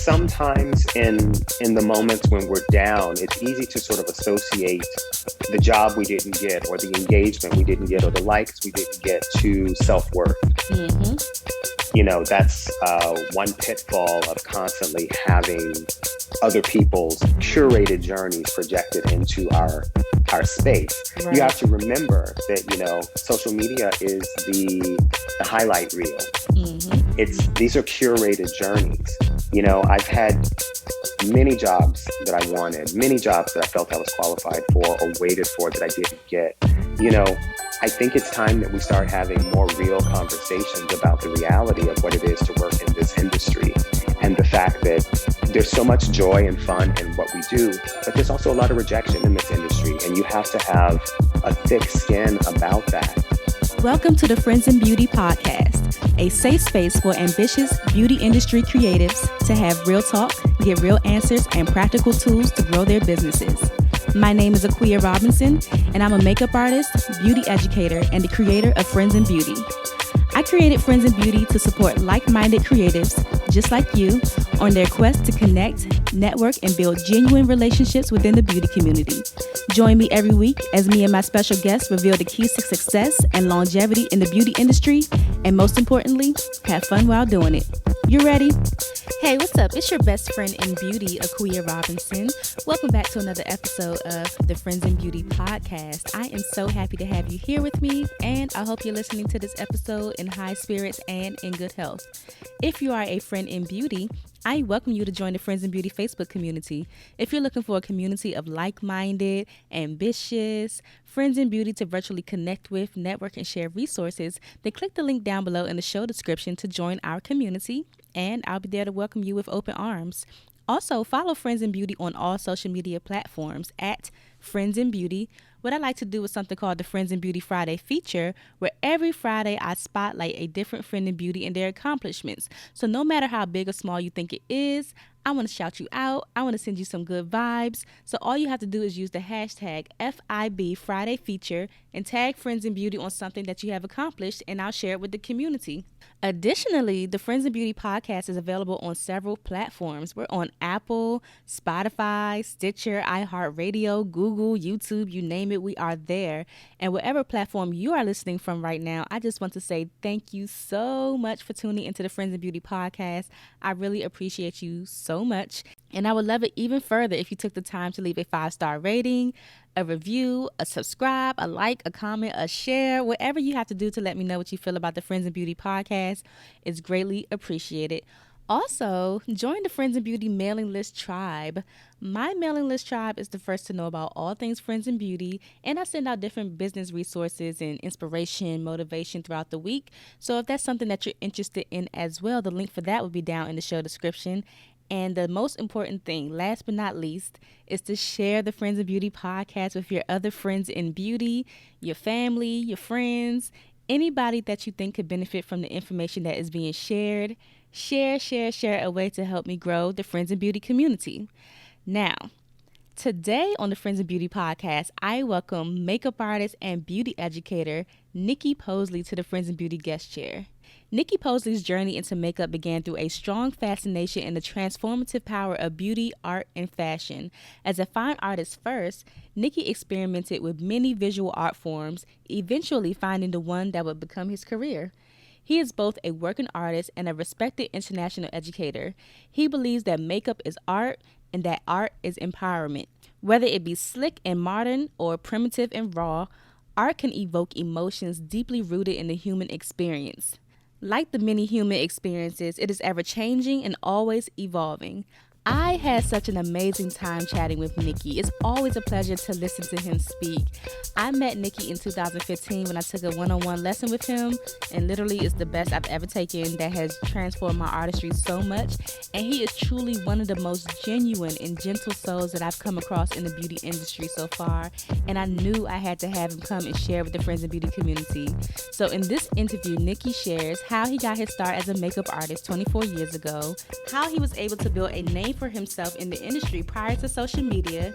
sometimes in the moments when we're down, it's easy to sort of associate the job we didn't get or the engagement we didn't get or the likes we didn't get to self-worth. Mm-hmm. You know, that's one pitfall of constantly having other people's curated journeys projected into our space. Right. You have to remember that, you know, social media is the highlight reel. Mm-hmm. These are curated journeys. You know, I've had many jobs that I wanted, many jobs that I felt I was qualified for or waited for that I didn't get. You know, I think it's time that we start having more real conversations about the reality of what it is to work in this industry and the fact that there's so much joy and fun in what we do, but there's also a lot of rejection in this industry, and you have to have a thick skin about that. Welcome to the Friends in Beauty podcast, a safe space for ambitious beauty industry creatives to have real talk, get real answers, and practical tools to grow their businesses. My name is Aquia Robinson, and I'm a makeup artist, beauty educator, and the creator of Friends in Beauty. I created Friends in Beauty to support like-minded creatives just like you on their quest to connect, network, and build genuine relationships within the beauty community. Join me every week as me and my special guests reveal the keys to success and longevity in the beauty industry, and most importantly, have fun while doing it. You ready? Hey, what's up? It's your best friend in beauty, Aquia Robinson. Welcome back to another episode of the Friends in Beauty podcast. I am so happy to have you here with me, and I hope you're listening to this episode in high spirits and in good health. If you are a friend in beauty, I welcome you to join the Friends in Beauty Facebook community. If you're looking for a community of like-minded, ambitious friends in beauty to virtually connect with, network, and share resources, then click the link down below in the show description to join our community, and I'll be there to welcome you with open arms. Also, follow Friends in Beauty on all social media platforms at Friends in Beauty. What I like to do is something called the Friends in Beauty Friday feature, where every Friday I spotlight a different friend in beauty and their accomplishments. So no matter how big or small you think it is, I want to shout you out. I want to send you some good vibes. So all you have to do is use the hashtag FIB Friday feature and tag Friends in Beauty on something that you have accomplished, and I'll share it with the community. Additionally, the Friends in Beauty podcast is available on several platforms. We're on Apple, Spotify, Stitcher, iHeartRadio, Google, YouTube, you name it, we are there. And whatever platform you are listening from right now, I just want to say thank you so much for tuning into the Friends in Beauty podcast. I really appreciate you so much. And I would love it even further if you took the time to leave a 5-star rating, a review, a subscribe, a like, a comment, a share, whatever you have to do to let me know what you feel about the Friends in Beauty podcast is greatly appreciated. Also, join the Friends in Beauty mailing list tribe. My mailing list tribe is the first to know about all things Friends in Beauty, and I send out different business resources and inspiration, motivation throughout the week. So if that's something that you're interested in as well, the link for that will be down in the show description. And the most important thing, last but not least, is to share the Friends in Beauty podcast with your other friends in beauty, your family, your friends, anybody that you think could benefit from the information that is being shared. Share a way to help me grow the Friends in Beauty community. Now, today on the Friends in Beauty podcast, I welcome makeup artist and beauty educator Nicky Posley to the Friends in Beauty guest chair. Nicky Posley's journey into makeup began through a strong fascination in the transformative power of beauty, art, and fashion. As a fine artist first, Nicky experimented with many visual art forms, eventually finding the one that would become his career. He is both a working artist and a respected international educator. He believes that makeup is art and that art is empowerment. Whether it be slick and modern or primitive and raw, art can evoke emotions deeply rooted in the human experience. Like the many human experiences, it is ever-changing and always evolving. I had such an amazing time chatting with Nicky. It's always a pleasure to listen to him speak. I met Nicky in 2015 when I took a one-on-one lesson with him, and literally it's the best I've ever taken that has transformed my artistry so much. And he is truly one of the most genuine and gentle souls that I've come across in the beauty industry so far. And I knew I had to have him come and share with the Friends in Beauty community. So in this interview, Nicky shares how he got his start as a makeup artist 24 years ago, how he was able to build a name for himself in the industry prior to social media,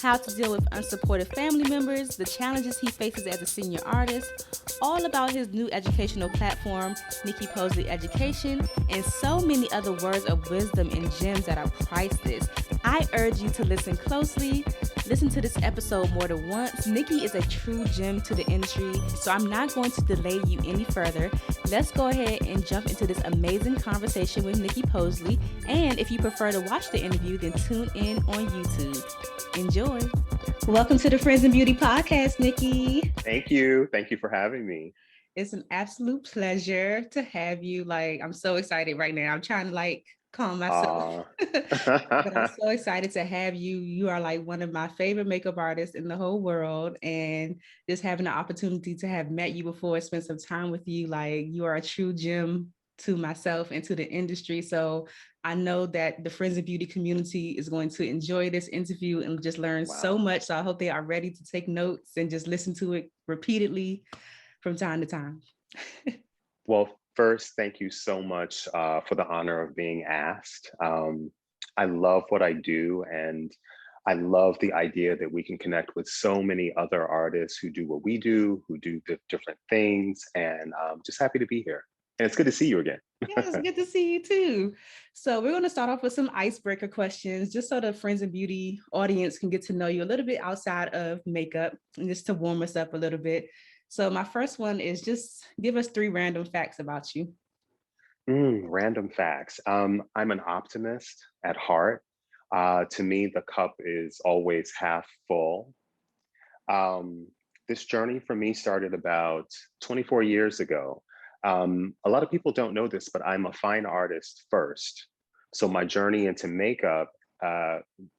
how to deal with unsupportive family members, the challenges he faces as a senior artist, all about his new educational platform, Nicky Posley Education, and so many other words of wisdom and gems that are priceless. I urge you to listen closely. Listen to this episode more than once. Nicky is a true gem to the industry, so I'm not going to delay you any further. Let's go ahead and jump into this amazing conversation with Nicky Posley. And if you prefer to watch the interview, then tune in on YouTube. Enjoy. Welcome to the Friends in Beauty podcast, Nicky. Thank you. Thank you for having me. It's an absolute pleasure to have you. I'm so excited right now. I'm trying to calm myself. But I'm so excited to have you. You are one of my favorite makeup artists in the whole world. And just having the opportunity to have met you before, spend some time with you, you are a true gem to myself and to the industry. So I know that the Friends of Beauty community is going to enjoy this interview and just learn so much. So I hope they are ready to take notes and just listen to it repeatedly from time to time. Well, first, thank you so much for the honor of being asked. I love what I do, and I love the idea that we can connect with so many other artists who do what we do, who do different things, and I'm just happy to be here. And it's good to see you again. Yeah, it's good to see you too. So we're going to start off with some icebreaker questions, just so the Friends in Beauty audience can get to know you a little bit outside of makeup, and just to warm us up a little bit. So my first one is just give us 3 random facts about you. Random facts. I'm an optimist at heart. To me, the cup is always half full. This journey for me started about 24 years ago. A lot of people don't know this, but I'm a fine artist first. So my journey into makeup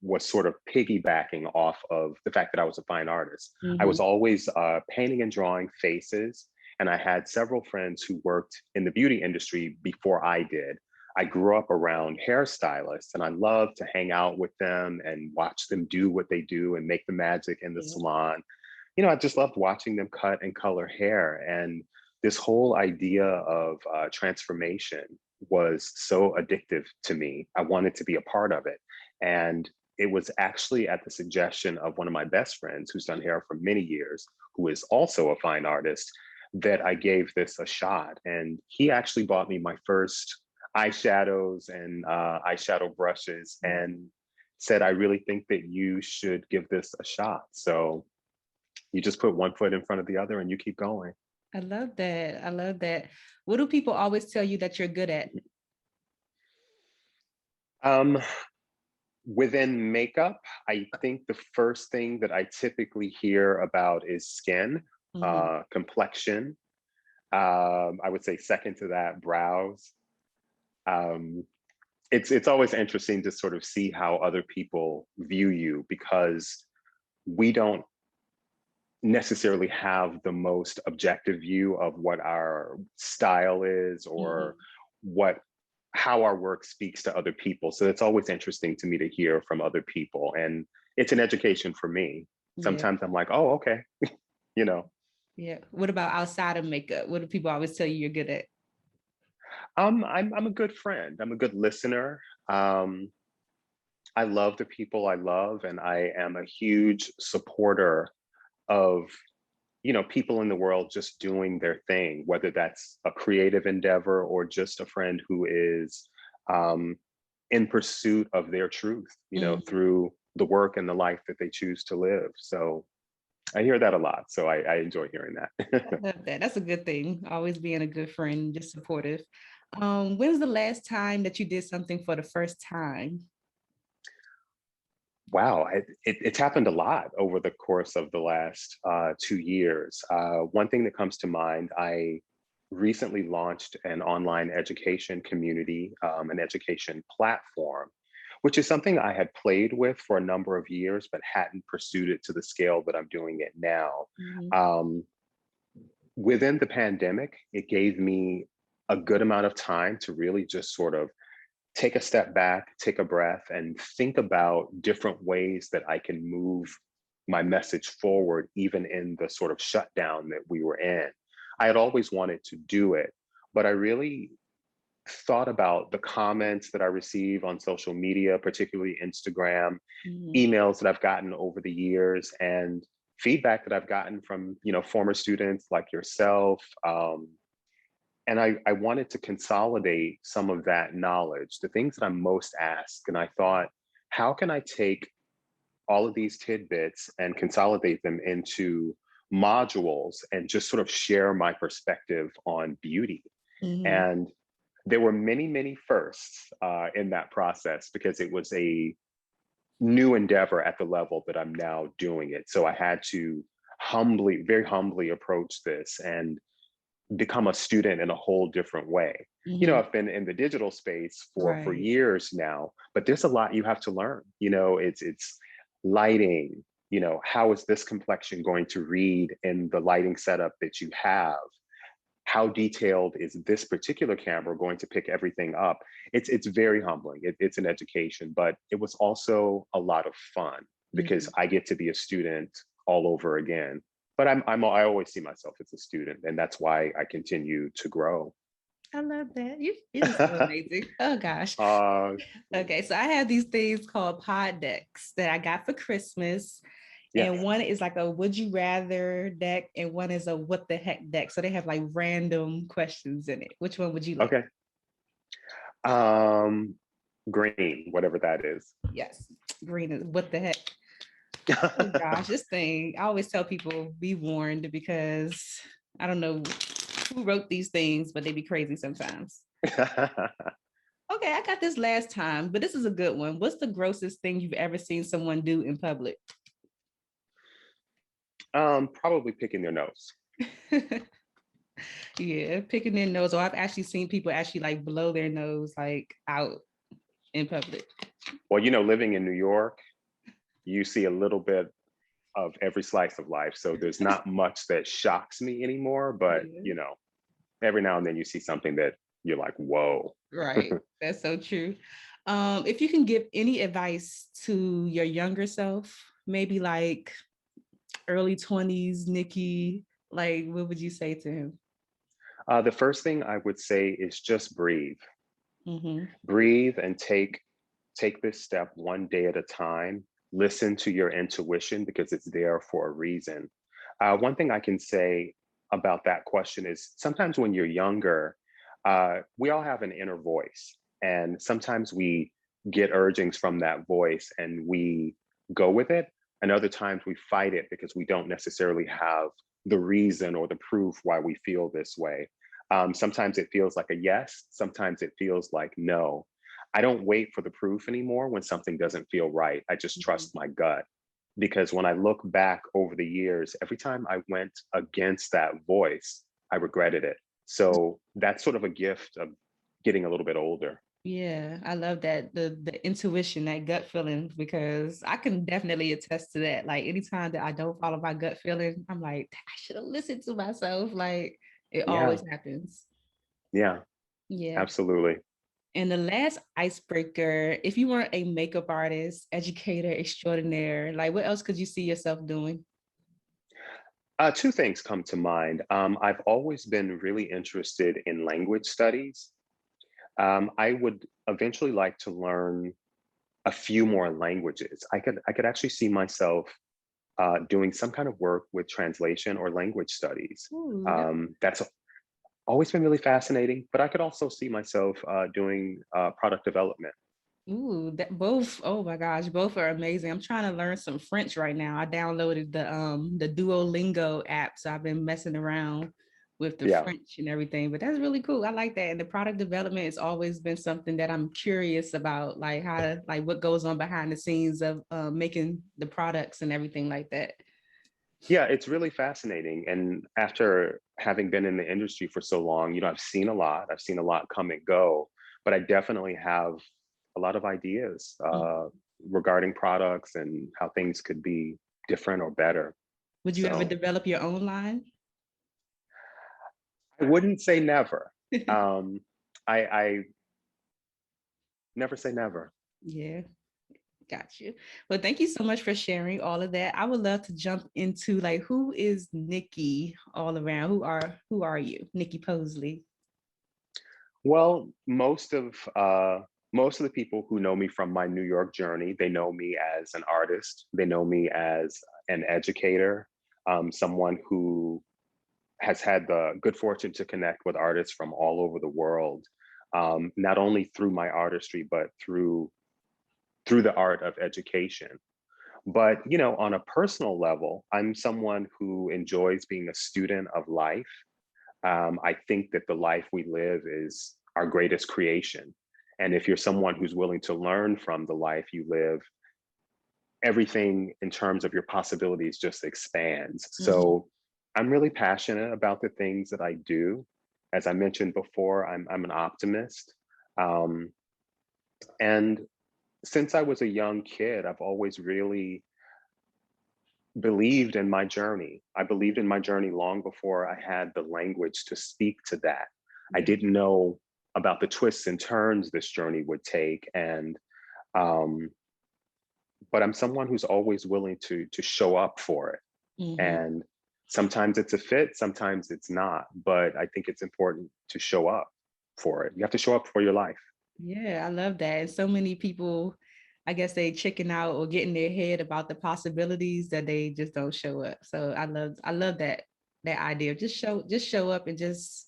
was sort of piggybacking off of the fact that I was a fine artist. Mm-hmm. I was always painting and drawing faces, and I had several friends who worked in the beauty industry before I did. I grew up around hairstylists, and I loved to hang out with them and watch them do what they do and make the magic in the salon. I just loved watching them cut and color hair. And this whole idea of transformation was so addictive to me. I wanted to be a part of it. And it was actually at the suggestion of one of my best friends who's done hair for many years, who is also a fine artist, that I gave this a shot. And he actually bought me my first eyeshadows and eyeshadow brushes and said, I really think that you should give this a shot. So you just put one foot in front of the other and you keep going. I love that. I love that. What do people always tell you that you're good at? Within makeup, I think the first thing that I typically hear about is skin, complexion. I would say second to that, brows. It's always interesting to sort of see how other people view you, because we don't necessarily have the most objective view of what our style is or how our work speaks to other people. So it's always interesting to me to hear from other people, and it's an education for me. Sometimes I'm like, oh, okay. Yeah. What about outside of makeup? What do people always tell you you're good at? I'm a good friend. I'm a good listener. I love the people I love, and I am a huge supporter of people in the world just doing their thing, whether that's a creative endeavor or just a friend who is in pursuit of their truth, through the work and the life that they choose to live. So I hear that a lot. So I enjoy hearing that. I love that. That's a good thing. Always being a good friend, just supportive. When's the last time that you did something for the first time? Wow, it's happened a lot over the course of the last 2 years. One thing that comes to mind, I recently launched an online education community, an education platform, which is something I had played with for a number of years, but hadn't pursued it to the scale that I'm doing it now. Within the pandemic, it gave me a good amount of time to really just sort of take a step back, take a breath, and think about different ways that I can move my message forward, even in the sort of shutdown that we were in. I had always wanted to do it, but I really thought about the comments that I receive on social media, particularly Instagram, Mhm. emails that I've gotten over the years, and feedback that I've gotten from, former students like yourself. And I wanted to consolidate some of that knowledge, the things that I'm most asked. And I thought, how can I take all of these tidbits and consolidate them into modules and just sort of share my perspective on beauty? Mhm. And there were many, many firsts in that process because it was a new endeavor at the level that I'm now doing it. So I had to very humbly approach this and become a student in a whole different way. Mhm. I've been in the digital space for Right. years now, but there's a lot you have to learn. It's lighting. How is this complexion going to read in the lighting setup that you have? How detailed is this particular camera going to pick everything up? It's very humbling. It's an education, but it was also a lot of fun because Mhm. I get to be a student all over again. But I always see myself as a student, and that's why I continue to grow. I love that. You're just so amazing. Oh gosh. uh, Okay, so I have these things called pod decks that I got for Christmas. And yes. one is like a would you rather deck, and one is a what the heck deck. So they have like random questions in it. Which one would you like? Okay. Um, Green, whatever that is. Yes, green is what the heck. Oh gosh, this thing, I always tell people be warned because I don't know who wrote these things, but they be crazy sometimes. Okay, I got this last time, but this is a good one. What's the grossest thing you've ever seen someone do in public? Probably picking their nose. Yeah, picking their nose. Or I've actually seen people actually like blow their nose like out in public. Well, living in New York, you see a little bit of every slice of life. So there's not much that shocks me anymore, but Yeah. every now and then you see something that you're like, whoa. Right. That's so true. If you can give any advice to your younger self, maybe like early 20s, Nikki, like what would you say to him? The first thing I would say is just breathe. Mm-hmm. Breathe and take this step one day at a time. Listen to your intuition because it's there for a reason. One thing I can say about that question is sometimes when you're younger, we all have an inner voice, and sometimes we get urgings from that voice and we go with it. And other times we fight it because we don't necessarily have the reason or the proof why we feel this way. Sometimes it feels like a yes, sometimes it feels like no. I don't wait for the proof anymore when something doesn't feel right. I just Mm-hmm. trust my gut. Because when I look back over the years, every time I went against that voice, I regretted it. So that's sort of a gift of getting a little bit older. Yeah, I love that the intuition, that gut feeling, because I can definitely attest to that. Like anytime that I don't follow my gut feeling, I'm like, I should have listened to myself. Like it Yeah, always happens. yeah, Yeah. absolutely. And the last icebreaker, if you weren't a makeup artist, educator extraordinaire, like what else could you see yourself doing? Two things come to mind. I've always been really interested in language studies. I would eventually like to learn a few more languages. I could actually see myself doing some kind of work with translation or language studies. Ooh, that That's always been really fascinating, but I could also see myself doing product development. Ooh, that both, oh my gosh, both are amazing. I'm trying to learn some French right now. I downloaded the Duolingo app, so I've been messing around with the Yeah. French and everything. But that's really cool. I like that. And the product development has always been something that I'm curious about, like how like what goes on behind the scenes of making the products and everything like that. Yeah, it's really fascinating. And after having been in the industry for so long, I've seen a lot. I've seen a lot come and go, but I definitely have a lot of ideas Mhm. regarding products and how things could be different or better. Would you ever So develop your own line? I wouldn't say never. Um, I never say never. Yeah. Got you. Well, thank you so much for sharing all of that. I would love to jump into like who is Nikki all around? Who are you? Nikki Posley. Well, most of the people who know me from my New York journey, they know me as an artist. They know me as an educator, someone who has had the good fortune to connect with artists from all over the world, not only through my artistry, but through the art of education. But on a personal level, I'm someone who enjoys being a student of life. I think that the life we live is our greatest creation. And if you're someone who's willing to learn from the life you live, everything in terms of your possibilities just expands. Mhm. So I'm really passionate about the things that I do. As I mentioned before, I'm an optimist. Um, and since I was a young kid, I've always really believed in my journey. I believed in my journey long before I had the language to speak to that. I Yeah. didn't know about the twists and turns this journey would take. And um, but I'm someone who's always willing to show up for it. Mhm. And sometimes it's a fit, sometimes it's not. But I think it's important to show up for it. You have to show up for your life. Yeah, I love that. And so many people, I guess they chicken out or get in their head about the possibilities that they just don't show up. So I love that idea of just show up and just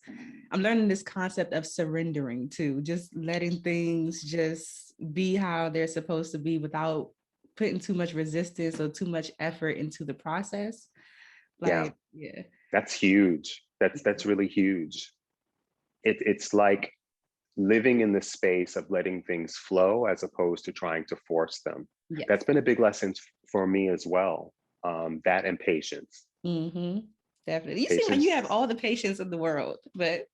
I'm learning this concept of surrendering too, just letting things just be how they're supposed to be without putting too much resistance or too much effort into the process. Yeah, Like, yeah. that's huge. That's really huge. It's like living in the space of letting things flow as opposed to trying to force them. Yes. That's been a big lesson for me as well. That and patience. Mm-hmm. Definitely. You seem like you Patience. have all the patience in the world, but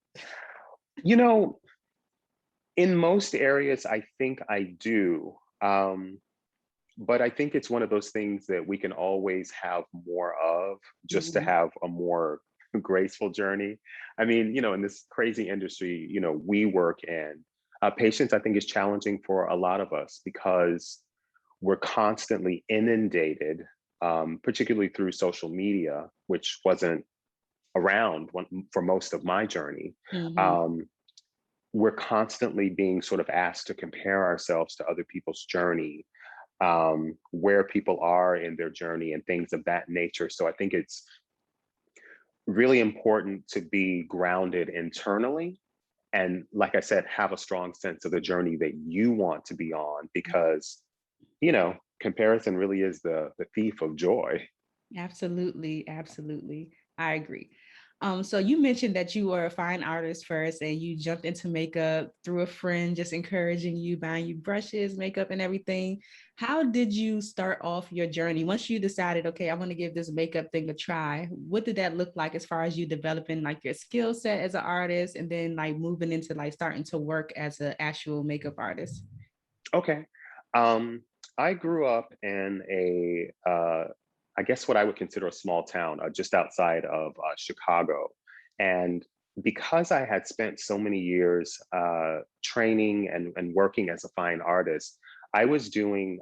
You know, in most areas, I think I do. But I think it's one of those things that we can always have more of just to Mhm. have a more graceful journey. I mean, in this crazy industry, we work in, patience, I think, is challenging for a lot of us because we're constantly inundated, particularly through social media, which wasn't around for most of my journey. Mhm. Um, we're constantly being sort of asked to compare ourselves to other people's journey, where people are in their journey and things of that nature. So I think it's really important to be grounded internally. And like I said, have a strong sense of the journey that you want to be on because, comparison really is the thief of joy. Absolutely, absolutely. I agree. So you mentioned that you were a fine artist first and you jumped into makeup through a friend just encouraging you, buying you brushes, makeup, and everything. How did you start off your journey? Once you decided, okay, I want to give this makeup thing a try, what did that look like as far as you developing like your skill set as an artist and then like moving into like starting to work as an actual makeup artist? Okay. Um, I grew up in I guess what I would consider a small town just outside of Chicago. And because I had spent so many years training and working as a fine artist, I was doing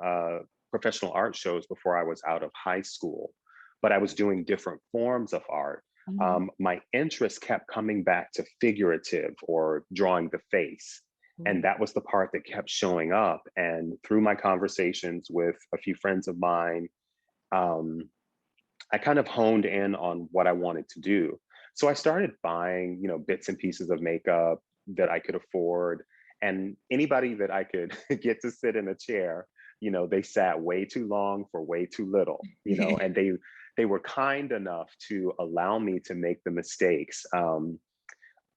professional art shows before I was out of high school, but I was doing different forms of art. Mhm. My interest kept coming back to figurative or drawing the face. And that was the part that kept showing up. And through my conversations with a few friends of mine, um, I kind of honed in on what I wanted to do. So I started buying, bits and pieces of makeup that I could afford. And anybody that I could get to sit in a chair, they sat way too long for way too little, and they were kind enough to allow me to make the mistakes.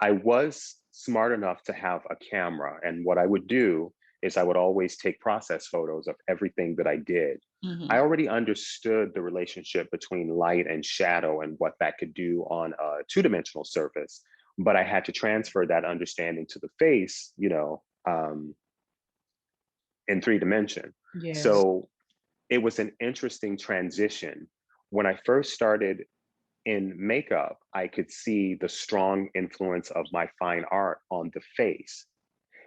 I was smart enough to have a camera. And what I would do is I would always take process photos of everything that I did. I Mhm. already understood the relationship between light and shadow and what that could do on a two-dimensional surface. But I had to transfer that understanding to the face, in three dimension. Yeah. So it was an interesting transition. When I first started in makeup, I could see the strong influence of my fine art on the face.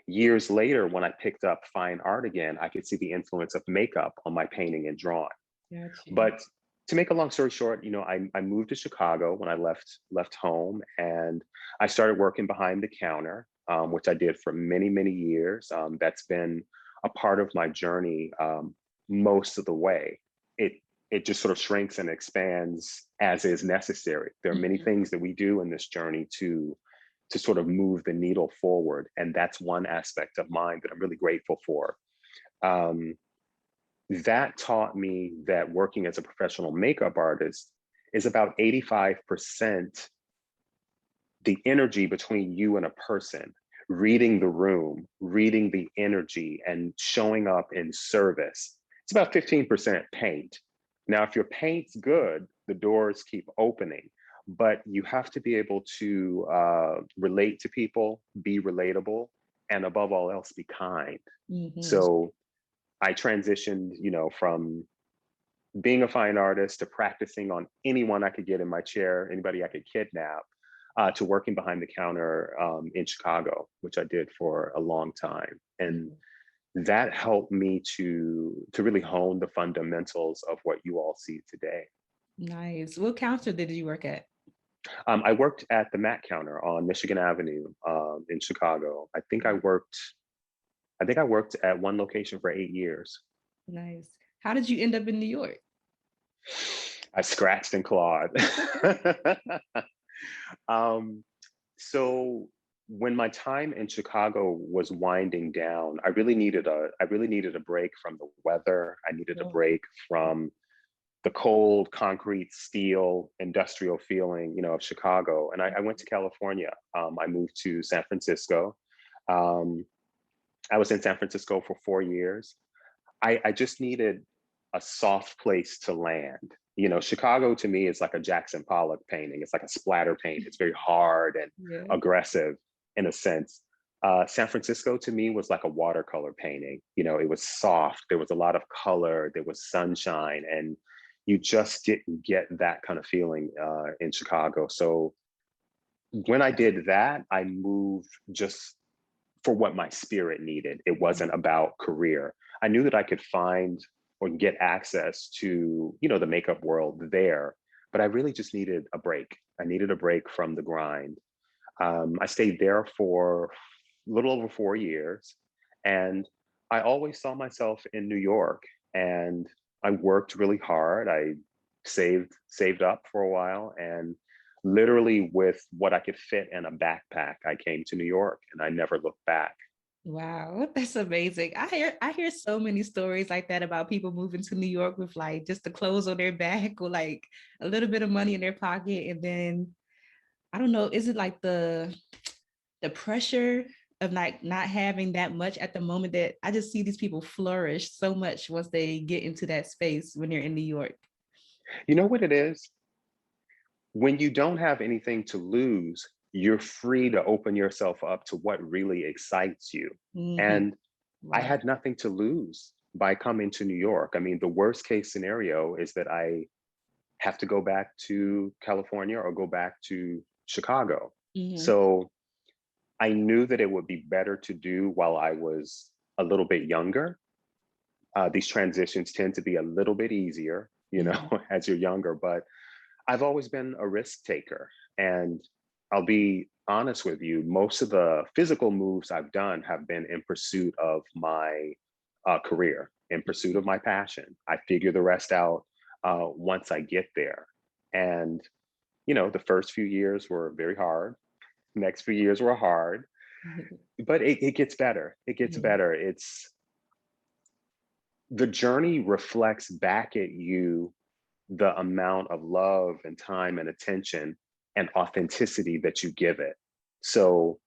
Years later, when I picked up fine art again, I could see the influence of makeup on my painting and drawing. Gotcha. But to make a long story short, I moved to Chicago when I left home, and I started working behind the counter. which I did for many, many years. That's been a part of my journey most of the way. It just sort of shrinks and expands as is necessary. There are many things that we do in this journey to sort of move the needle forward, and that's one aspect of mine that I'm really grateful for. That taught me that working as a professional makeup artist is about 85% the energy between you and a person, reading the room, reading the energy, and showing up in service. It's about 15% paint. Now, if your paint's good, the doors keep opening, but you have to be able to relate to people, be relatable, and above all else, be kind. So I transitioned, from being a fine artist to practicing on anyone I could get in my chair, anybody I could kidnap, to working behind the counter in Chicago, which I did for a long time. And that helped me to really hone the fundamentals of what you all see today. Nice. What counter did you work at? I worked at the Mac counter on Michigan Avenue in Chicago. I think I worked at one location for 8 years. Nice. How did you end up in New York? I scratched and clawed. So when my time in Chicago was winding down, I really needed a break from the weather. I needed a break from the cold concrete, steel, industrial feeling, of Chicago. And I went to California. I moved to San Francisco. I was in San Francisco for 4 years. I just needed a soft place to land. Chicago to me is like a Jackson Pollock painting. It's like a splatter paint. It's very hard and aggressive in a sense. San Francisco to me was like a watercolor painting. It was soft. There was a lot of color. There was sunshine, and you just didn't get that kind of feeling in Chicago. So when I did that, I moved just for what my spirit needed. It wasn't about career. I knew that I could find or get access to, the makeup world there, but I really just needed a break. I needed a break from the grind. I stayed there for a little over 4 years, and I always saw myself in New York, and I worked really hard. I saved up for a while, and literally with what I could fit in a backpack, I came to New York, and I never looked back. Wow, that's amazing. I hear so many stories like that about people moving to New York with like just the clothes on their back or like a little bit of money in their pocket. And then I don't know, is it like the pressure of like not having that much at the moment that I just see these people flourish so much once they get into that space when they're in New York? You know what it is? When you don't have anything to lose, you're free to open yourself up to what really excites you. And I had nothing to lose by coming to New York. I mean, the worst case scenario is that I have to go back to California or go back to Chicago. So I knew that it would be better to do while I was a little bit younger. These transitions tend to be a little bit easier, as you're younger, but I've always been a risk taker. And I'll be honest with you, most of the physical moves I've done have been in pursuit of my career, in pursuit of my passion. I figure the rest out once I get there. And, the first few years were very hard. Next few years were hard, but it gets better. It gets better. The journey reflects back at you the amount of love and time and attention and authenticity that you give it. So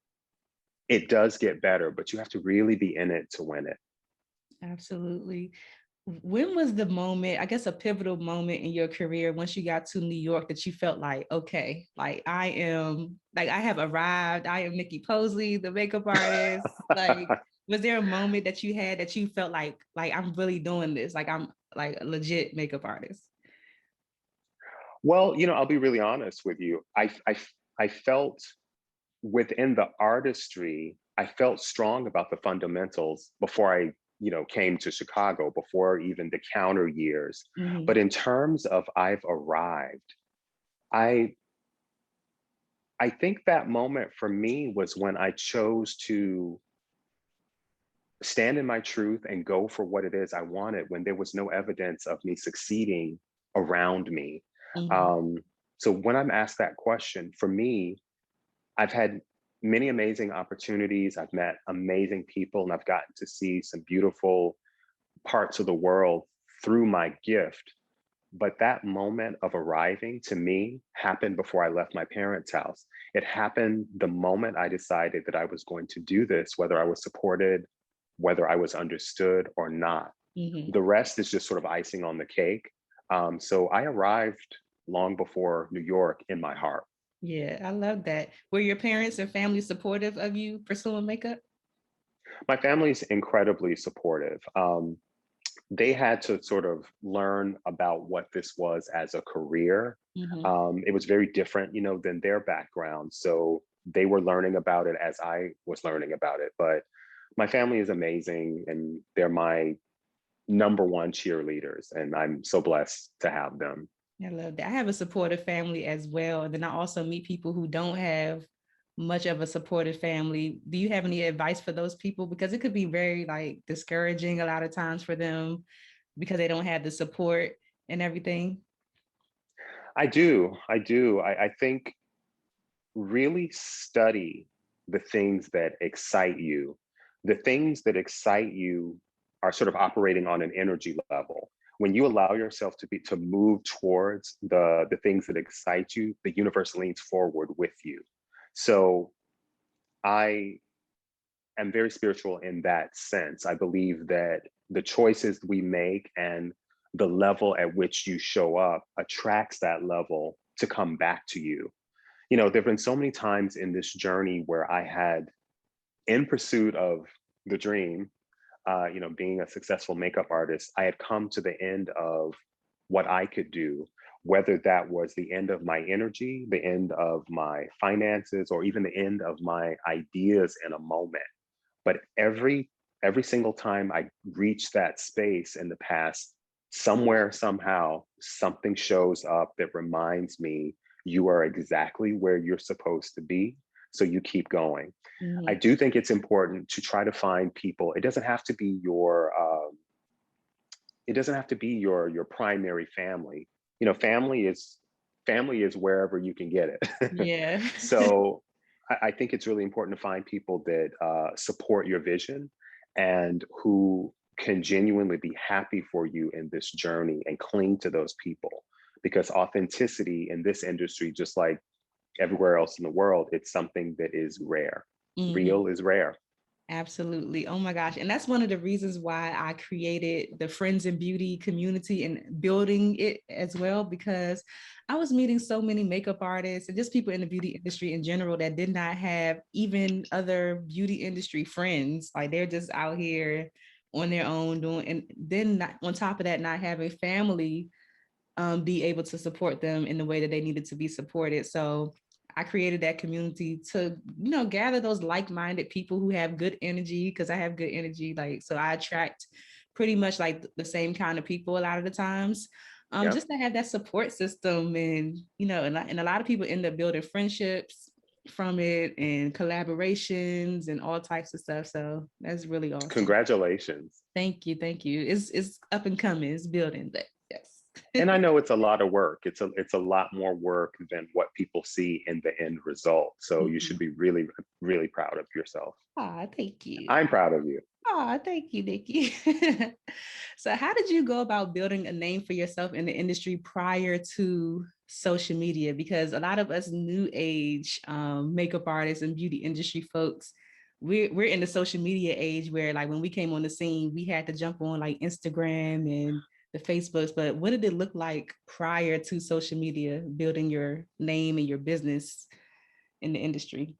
it does get better, but you have to really be in it to win it. Absolutely. When was the moment, I guess a pivotal moment in your career once you got to New York that you felt like, okay, like I have arrived, I am Nicky Posley, the makeup artist. Like, was there a moment that you had that you felt like I'm really doing this? Like I'm like a legit makeup artist? Well, I'll be really honest with you. I felt within the artistry, I felt strong about the fundamentals before I, came to Chicago, before even the counter years. But in terms of I've arrived, I I think that moment for me was when I chose to stand in my truth and go for what it is I wanted when there was no evidence of me succeeding around me. Mhm. Um, so when I'm asked that question, for me, I've had many amazing opportunities. I've met amazing people and I've gotten to see some beautiful parts of the world through my gift. But that moment of arriving to me happened before I left my parents' house. It happened the moment I decided that I was going to do this, whether I was supported, whether I was understood or not. Mhm. The rest is just sort of icing on the cake. So I arrived long before New York in my heart. Yeah, I love that. Were your parents and family supportive of you pursuing makeup? My family's incredibly supportive. They had to sort of learn about what this was as a career. Mhm. It was very different, than their background. So they were learning about it as I was learning about it. But my family is amazing, and they're my number one cheerleaders, and I'm so blessed to have them. I love that. I have a supportive family as well. And then I also meet people who don't have much of a supportive family. Do you have any advice for those people? Because it could be very like discouraging a lot of times for them because they don't have the support and everything. I do. I think really study the things that excite you. The things that excite you are sort of operating on an energy level. When you allow yourself to move towards the things that excite you, the universe leans forward with you. So I am very spiritual in that sense. I believe that the choices we make and the level at which you show up attracts that level to come back to you. There have been so many times in this journey where I had, in pursuit of the dream, being a successful makeup artist, I had come to the end of what I could do, whether that was the end of my energy, the end of my finances, or even the end of my ideas in a moment. But every single time I reach that space in the past, somewhere, somehow, something shows up that reminds me you are exactly where you're supposed to be. So you keep going. I Mhm. do think it's important to try to find people. It doesn't have to be your primary family. Family is wherever you can get it. Yeah. So I think it's really important to find people that support your vision and who can genuinely be happy for you in this journey and cling to those people. Because authenticity in this industry, just like everywhere else in the world, it's something that is rare. Mhm. Real is rare. Absolutely. Oh my gosh. And that's one of the reasons why I created the Friends in Beauty community and building it as well, because I was meeting so many makeup artists and just people in the beauty industry in general that did not have even other beauty industry friends. Like they're just out here on their own doing, and then not, on top of that, not having family be able to support them in the way that they needed to be supported. So I created that community to, gather those like-minded people who have good energy because I have good energy. Like, so I attract pretty much like the same kind of people a lot of the times. Yeah. Just to have that support system and, and a lot of people end up building friendships from it and collaborations and all types of stuff. So that's really awesome. Congratulations. Thank you. Thank you. It's up and coming, it's building, but yes. And I know it's a lot of work. It's a lot more work than what people see in the end result. So you should be really, really proud of yourself. Ah, thank you. I'm proud of you. Ah, thank you, Nikki. So, how did you go about building a name for yourself in the industry prior to social media? Because a lot of us new age makeup artists and beauty industry folks, we're in the social media age where, like, when we came on the scene, we had to jump on like Instagram and the Facebooks. But what did it look like prior to social media, building your name and your business in the industry?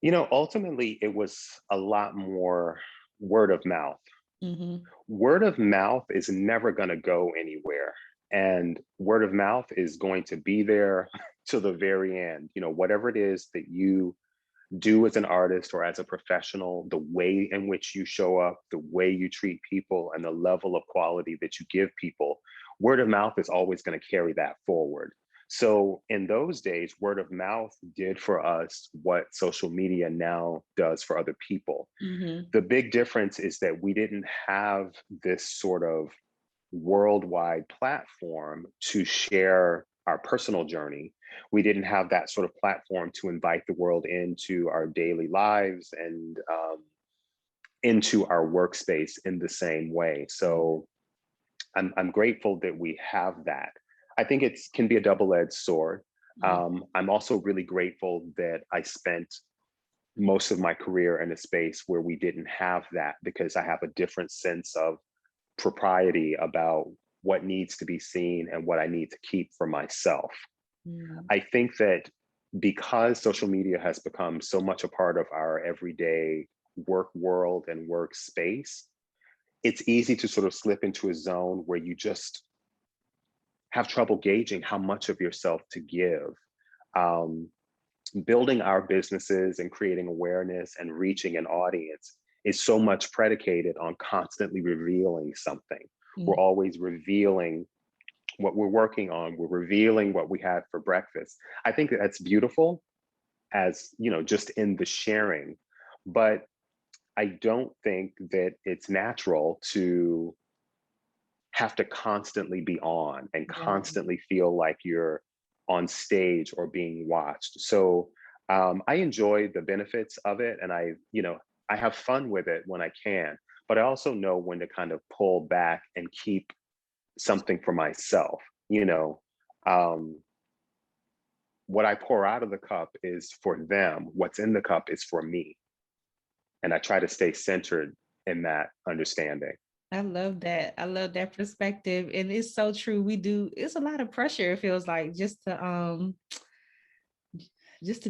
Ultimately, it was a lot more word of mouth. Mm-hmm. Word of mouth is never going to go anywhere. And word of mouth is going to be there to the very end. Whatever it is that you do as an artist or as a professional, the way in which you show up, the way you treat people, and the level of quality that you give people, word of mouth is always going to carry that forward. So in those days, word of mouth did for us what social media now does for other people. Mm-hmm. The big difference is that we didn't have this sort of worldwide platform to share our personal journey. We didn't have that sort of platform to invite the world into our daily lives and into our workspace in the same way. So I'm grateful that we have that. I think it can be a double-edged sword. I'm also really grateful that I spent most of my career in a space where we didn't have that, because I have a different sense of propriety about what needs to be seen and what I need to keep for myself. Mm-hmm. I think that because social media has become so much a part of our everyday work world and workspace, it's easy to sort of slip into a zone where you just have trouble gauging how much of yourself to give. Um, Building our businesses and creating awareness and reaching an audience is so much predicated on constantly revealing something. We're always revealing what we're working on. We're revealing what we had for breakfast. I think that that's beautiful, as you know, just in the sharing. But I don't think that it's natural to have to constantly be on and Yeah. constantly feel like you're on stage or being watched. So I enjoy the benefits of it, and I have fun with it when I can. But I also know when to kind of pull back and keep something for myself. Um, what I pour out of the cup is for them. What's in the cup is for me, and I try to stay centered in that understanding. I love that. I love that perspective. And it's so true. It's a lot of pressure, it feels like, just to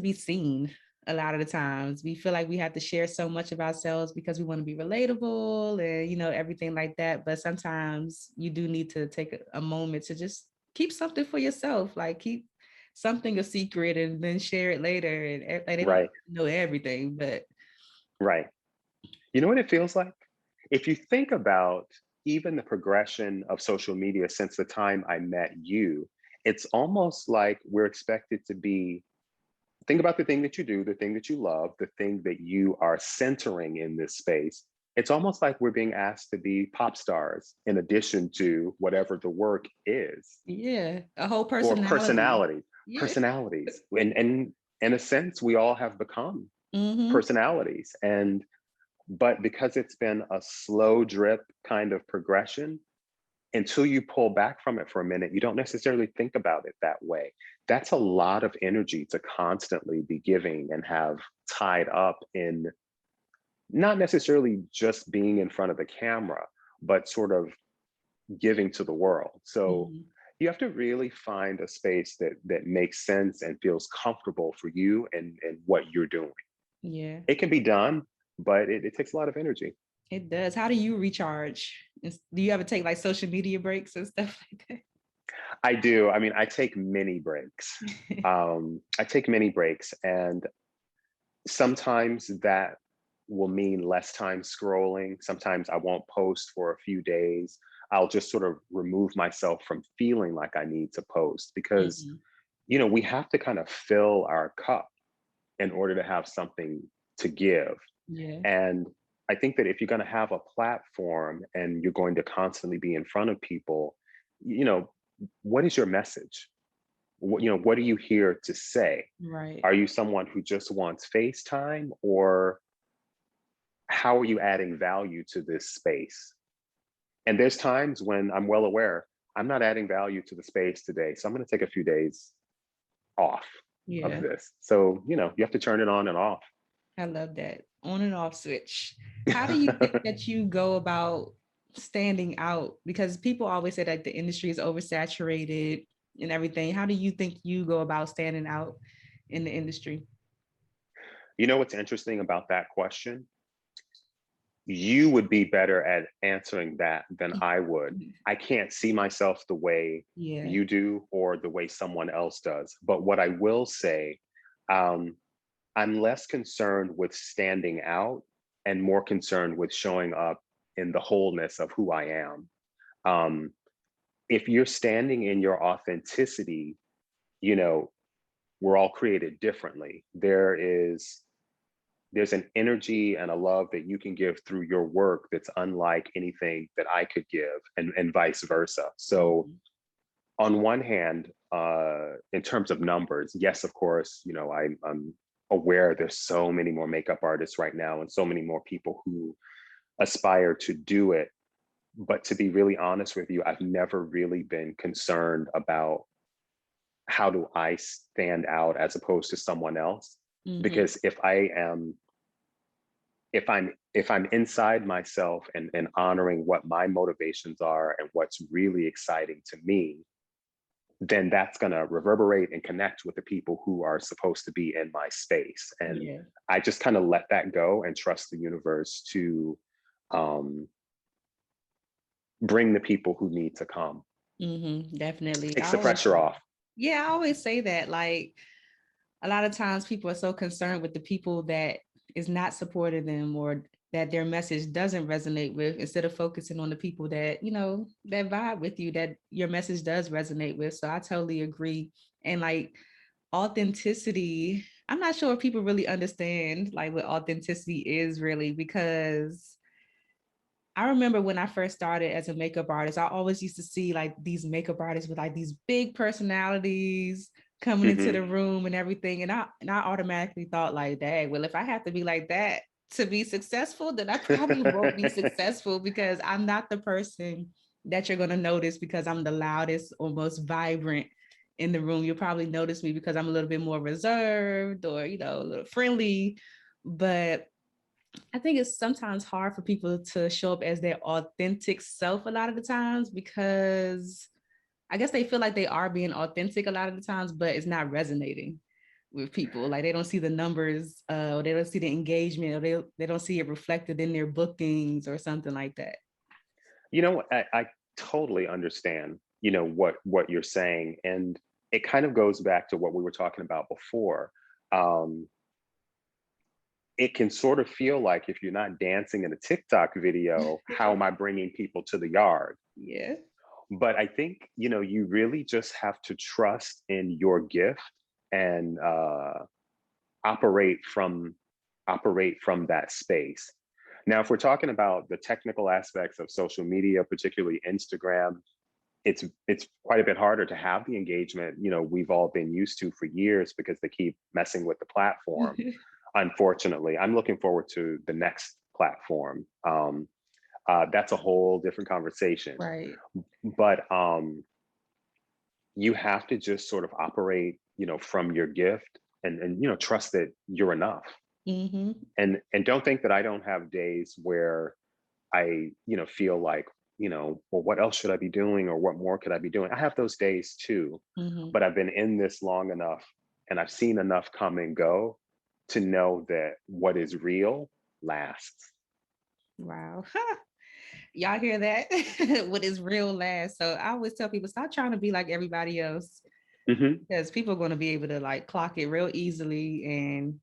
be seen. A lot of the times we feel like we have to share so much of ourselves because we want to be relatable and everything like that. But sometimes you do need to take a moment to just keep something for yourself, like keep something a secret and then share it later. And like, they don't Right, know everything, but right. You know what it feels like? If you think about even the progression of social media since the time I met you, it's almost like we're expected to be, think about the thing that you do, the thing that you love, the thing that you are centering in this space. It's almost like we're being asked to be pop stars in addition to whatever the work is, yeah, a whole or personality. personality, Yeah. personalities. And in a sense, we all have become Mm-hmm. personalities. But because it's been a slow drip kind of progression, until you pull back from it for a minute, you don't necessarily think about it that way. That's a lot of energy to constantly be giving and have tied up in not necessarily just being in front of the camera, but sort of giving to the world. So Mm-hmm. you have to really find a space that makes sense and feels comfortable for you and what you're doing. Yeah. It can be done, but it takes a lot of energy. It does. How do you recharge? Do you ever take like social media breaks and stuff like I do. I mean, I take mini breaks. that? I take mini breaks, and sometimes that will mean less time scrolling. Sometimes I won't post for a few days. I'll just sort of remove myself from feeling like I need to post, because, Mhm. we have to kind of fill our cup in order to have something to give. Yeah. And I think that if you're going to have a platform and you're going to constantly be in front of people, you know, what is your message? What are you here to say? Right. Are you someone who just wants FaceTime, or how are you adding value to this space? And there's times when I'm well aware I'm not adding value to the space today. So I'm going to take a few days off of Yeah. this. So, you have to turn it on and off. I love that. On and off switch. How do you think that you go about standing out? Because people always say that the industry is oversaturated and everything. How do you think you go about standing out in the industry? You know what's interesting about that question? You would be better at answering that than I would. I can't see myself the way Yeah. you do or the way someone else does. But what I will say, um, I'm less concerned with standing out and more concerned with showing up in the wholeness of who I am. Um, if you're standing in your authenticity, you know, we're all created differently. There's an energy and a love that you can give through your work that's unlike anything that I could give, and vice versa. So on one hand, in terms of numbers, yes, of course, I'm aware there's so many more makeup artists right now and so many more people who aspire to do it. But to be really honest with you, I've never really been concerned about how do I stand out as opposed to someone else. Because if I'm inside myself and honoring what my motivations are and what's really exciting to me, then that's going to reverberate and connect with the people who are supposed to be in my space. And I just kind of let that go and trust the universe to bring the people who need to come. Definitely. Takes the pressure off. Yeah, I always say that. Like, a lot of times people are so concerned with the people that is not supporting them or that their message doesn't resonate with, instead of focusing on the people that, that vibe with you, that your message does resonate with. So I totally agree. And like authenticity, I'm not sure if people really understand like what authenticity is really, because I remember when I first started as a makeup artist, I always used to see like these makeup artists with like these big personalities coming into the room and everything. And I automatically thought like, dang, well, if I have to be like that to be successful, then I probably won't be successful, because I'm not the person that you're going to notice because I'm the loudest or most vibrant in the room. You'll probably notice me because I'm a little bit more reserved or, a little friendly. But I think it's sometimes hard for people to show up as their authentic self a lot of the times, because I guess they feel like they are being authentic a lot of the times, but it's not resonating with people. Like they don't see the numbers, or they don't see the engagement, or they don't see it reflected in their bookings or something like that. I totally understand, what you're saying. And it kind of goes back to what we were talking about before. It can sort of feel like if you're not dancing in a TikTok video, how am I bringing people to the yard? Yeah. But I think, you really just have to trust in your gift and operate from that space. Now, if we're talking about the technical aspects of social media, particularly Instagram, it's quite a bit harder to have the engagement, we've all been used to for years, because they keep messing with the platform. Unfortunately, I'm looking forward to the next platform. That's a whole different conversation. Right. But you have to just sort of operate, from your gift and trust that you're enough. And don't think that I don't have days where I, feel like, well, what else should I be doing, or what more could I be doing? I have those days too, but I've been in this long enough and I've seen enough come and go to know that what is real lasts. Wow. Y'all hear that? What is real lasts. So I always tell people, stop trying to be like everybody else, because people are going to be able to like clock it real easily, and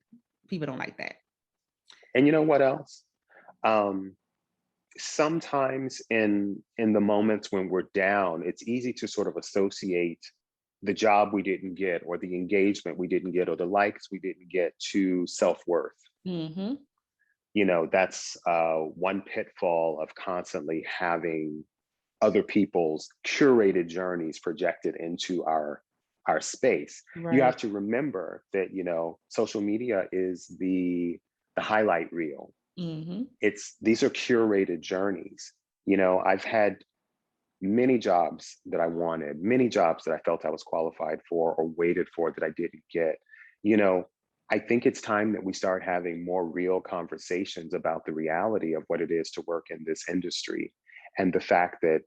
people don't like that. And you know what else? Sometimes in the moments when we're down, it's easy to sort of associate the job we didn't get, or the engagement we didn't get, or the likes we didn't get, to self-worth. That's one pitfall of constantly having other people's curated journeys projected into our space. Right. You have to remember that, social media is the highlight reel. These are curated journeys. I've had many jobs that I wanted, many jobs that I felt I was qualified for or waited for that I didn't get. I think it's time that we start having more real conversations about the reality of what it is to work in this industry, and the fact that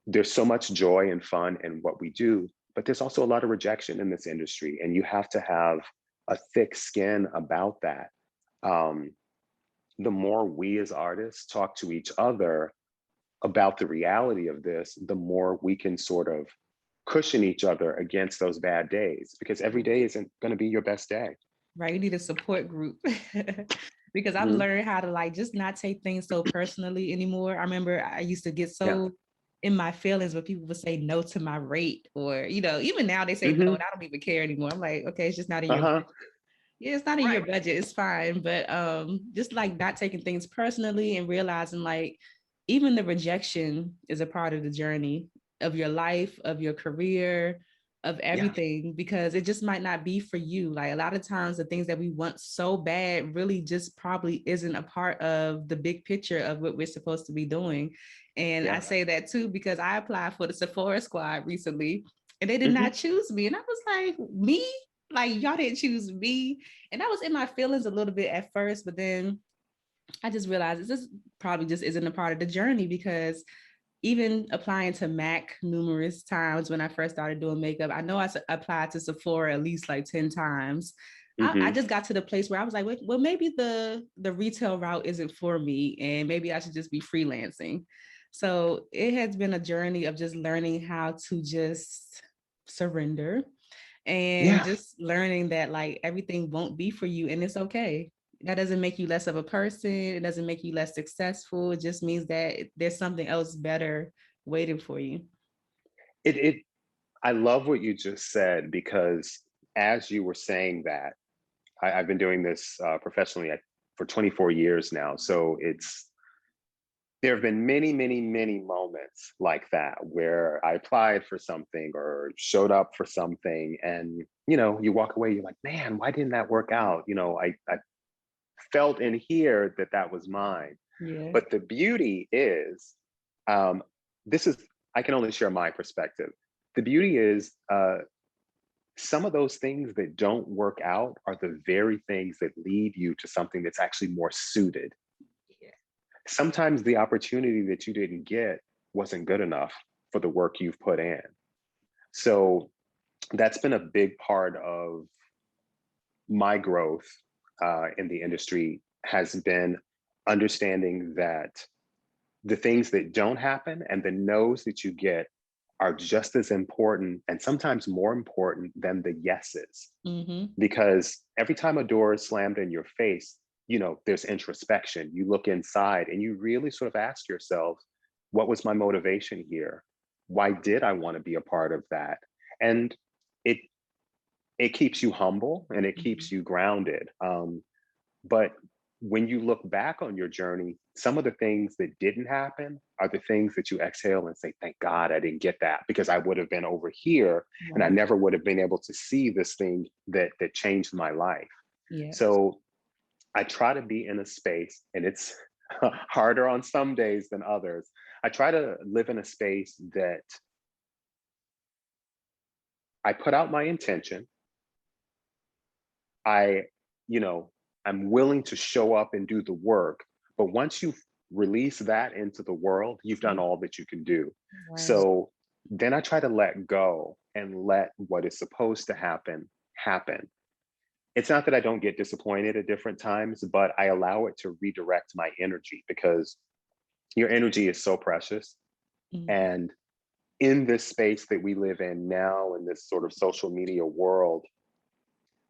there's so much joy and fun in what we do, but there's also a lot of rejection in this industry, and you have to have a thick skin about that. The more we as artists talk to each other about the reality of this, the more we can sort of cushion each other against those bad days, because every day isn't going to be your best day. Right. You need a support group. Because I've learned how to like just not take things so personally anymore. I remember I used to get so in my feelings when people would say no to my rate, or, even now they say no Mm-hmm. and I don't even care anymore. I'm like, okay, it's just not in your Uh-huh. budget. Yeah, it's not in your Right. budget. It's fine. But just like not taking things personally and realizing like even the rejection is a part of the journey of your life, of your career, of Yeah. everything, because it just might not be for you. Like a lot of times the things that we want so bad really just probably isn't a part of the big picture of what we're supposed to be doing. And I Yeah. say that too because I applied for the Sephora squad recently and they did Mm-hmm. not choose me. And I was like, me? Like y'all didn't choose me. And I was in my feelings a little bit at first, but then I just realized this probably just isn't a part of the journey, because even applying to Mac numerous times when I first started doing makeup, I know applied to Sephora at least like 10 times. I Mm-hmm. just got to the place where I was like, well, maybe the retail route isn't for me, and maybe I should just be freelancing. So it has been a journey of just learning how to just surrender and Yeah. just learning that like everything won't be for you and it's okay. That doesn't make you less of a person. It doesn't make you less successful. It just means that there's something else better waiting for you. It I love what you just said, because as you were saying that, I've been doing this professionally for 24 years now. So there have been many, many, many moments like that where I applied for something or showed up for something, and you walk away, you're like, man, why didn't that work out? I felt in here that that was mine. Yeah. But the beauty is, um, this is, I can only share my perspective. The beauty is, some of those things that don't work out are the very things that lead you to something that's actually more suited. Yeah. Sometimes the opportunity that you didn't get wasn't good enough for the work you've put in. So that's been a big part of my growth in the industry, has been understanding that the things that don't happen and the no's that you get are just as important, and sometimes more important than the yeses. Mm-hmm. Because every time a door is slammed in your face, there's introspection. You look inside and you really sort of ask yourself, what was my motivation here? Why did I want to be a part of that? And it it keeps you humble and it Mm-hmm. keeps you grounded. But when you look back on your journey, some of the things that didn't happen are the things that you exhale and say, thank God I didn't get that, because I would have been over here and I Right. never would have been able to see this thing that changed my life. Yes. So I try to be in a space, and it's harder on some days than others. I try to live in a space that I put out my intention. I, you know, I'm willing to show up and do the work. But once you release that into the world, you've done all that you can do. Right. So then I try to let go and let what is supposed to happen happen. It's not that I don't get disappointed at different times, but I allow it to redirect my energy, because your energy is so precious. Mm-hmm. And in this space that we live in now, in this sort of social media world,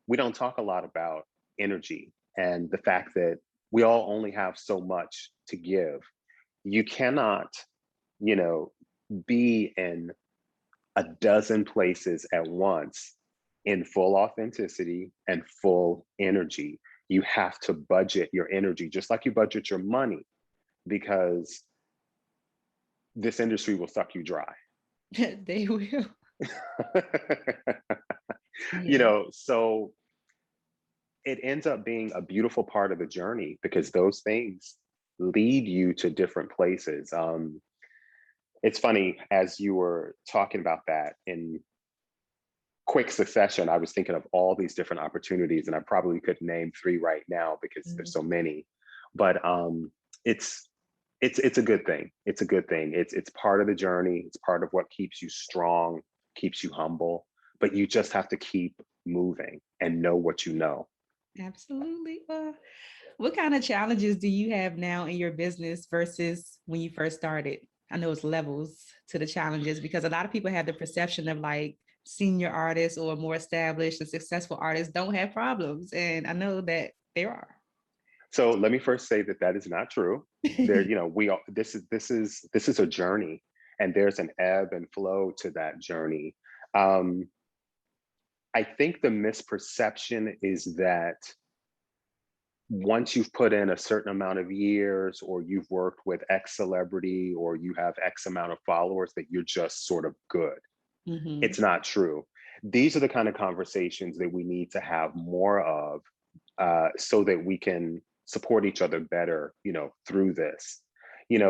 we don't talk a lot about energy and the fact that we all only have so much to give. You cannot, you know, be in a dozen places at once in full authenticity and full energy. You have to budget your energy just like you budget your money, because this industry will suck you dry. They will. Yeah. So it ends up being a beautiful part of the journey, because those things lead you to different places. It's funny, as you were talking about that in quick succession, I was thinking of all these different opportunities, and I probably could name three right now because there's so many. But it's it's a good thing. It's a good thing. It's part of the journey. It's part of what keeps you strong, keeps you humble. But you just have to keep moving and know what you know. Absolutely. What kind of challenges do you have now in your business versus when you first started? I know it's levels to the challenges, because a lot of people have the perception of like senior artists or more established and successful artists don't have problems. And I know that there are. So let me first say that that is not true. There, we all, this is a journey, and there's an ebb and flow to that journey. Um, I think the misperception is that once you've put in a certain amount of years, or you've worked with X celebrity, or you have X amount of followers, that you're just sort of good. Mm-hmm. It's not true. These are the kind of conversations that we need to have more of, so that we can support each other better, through this.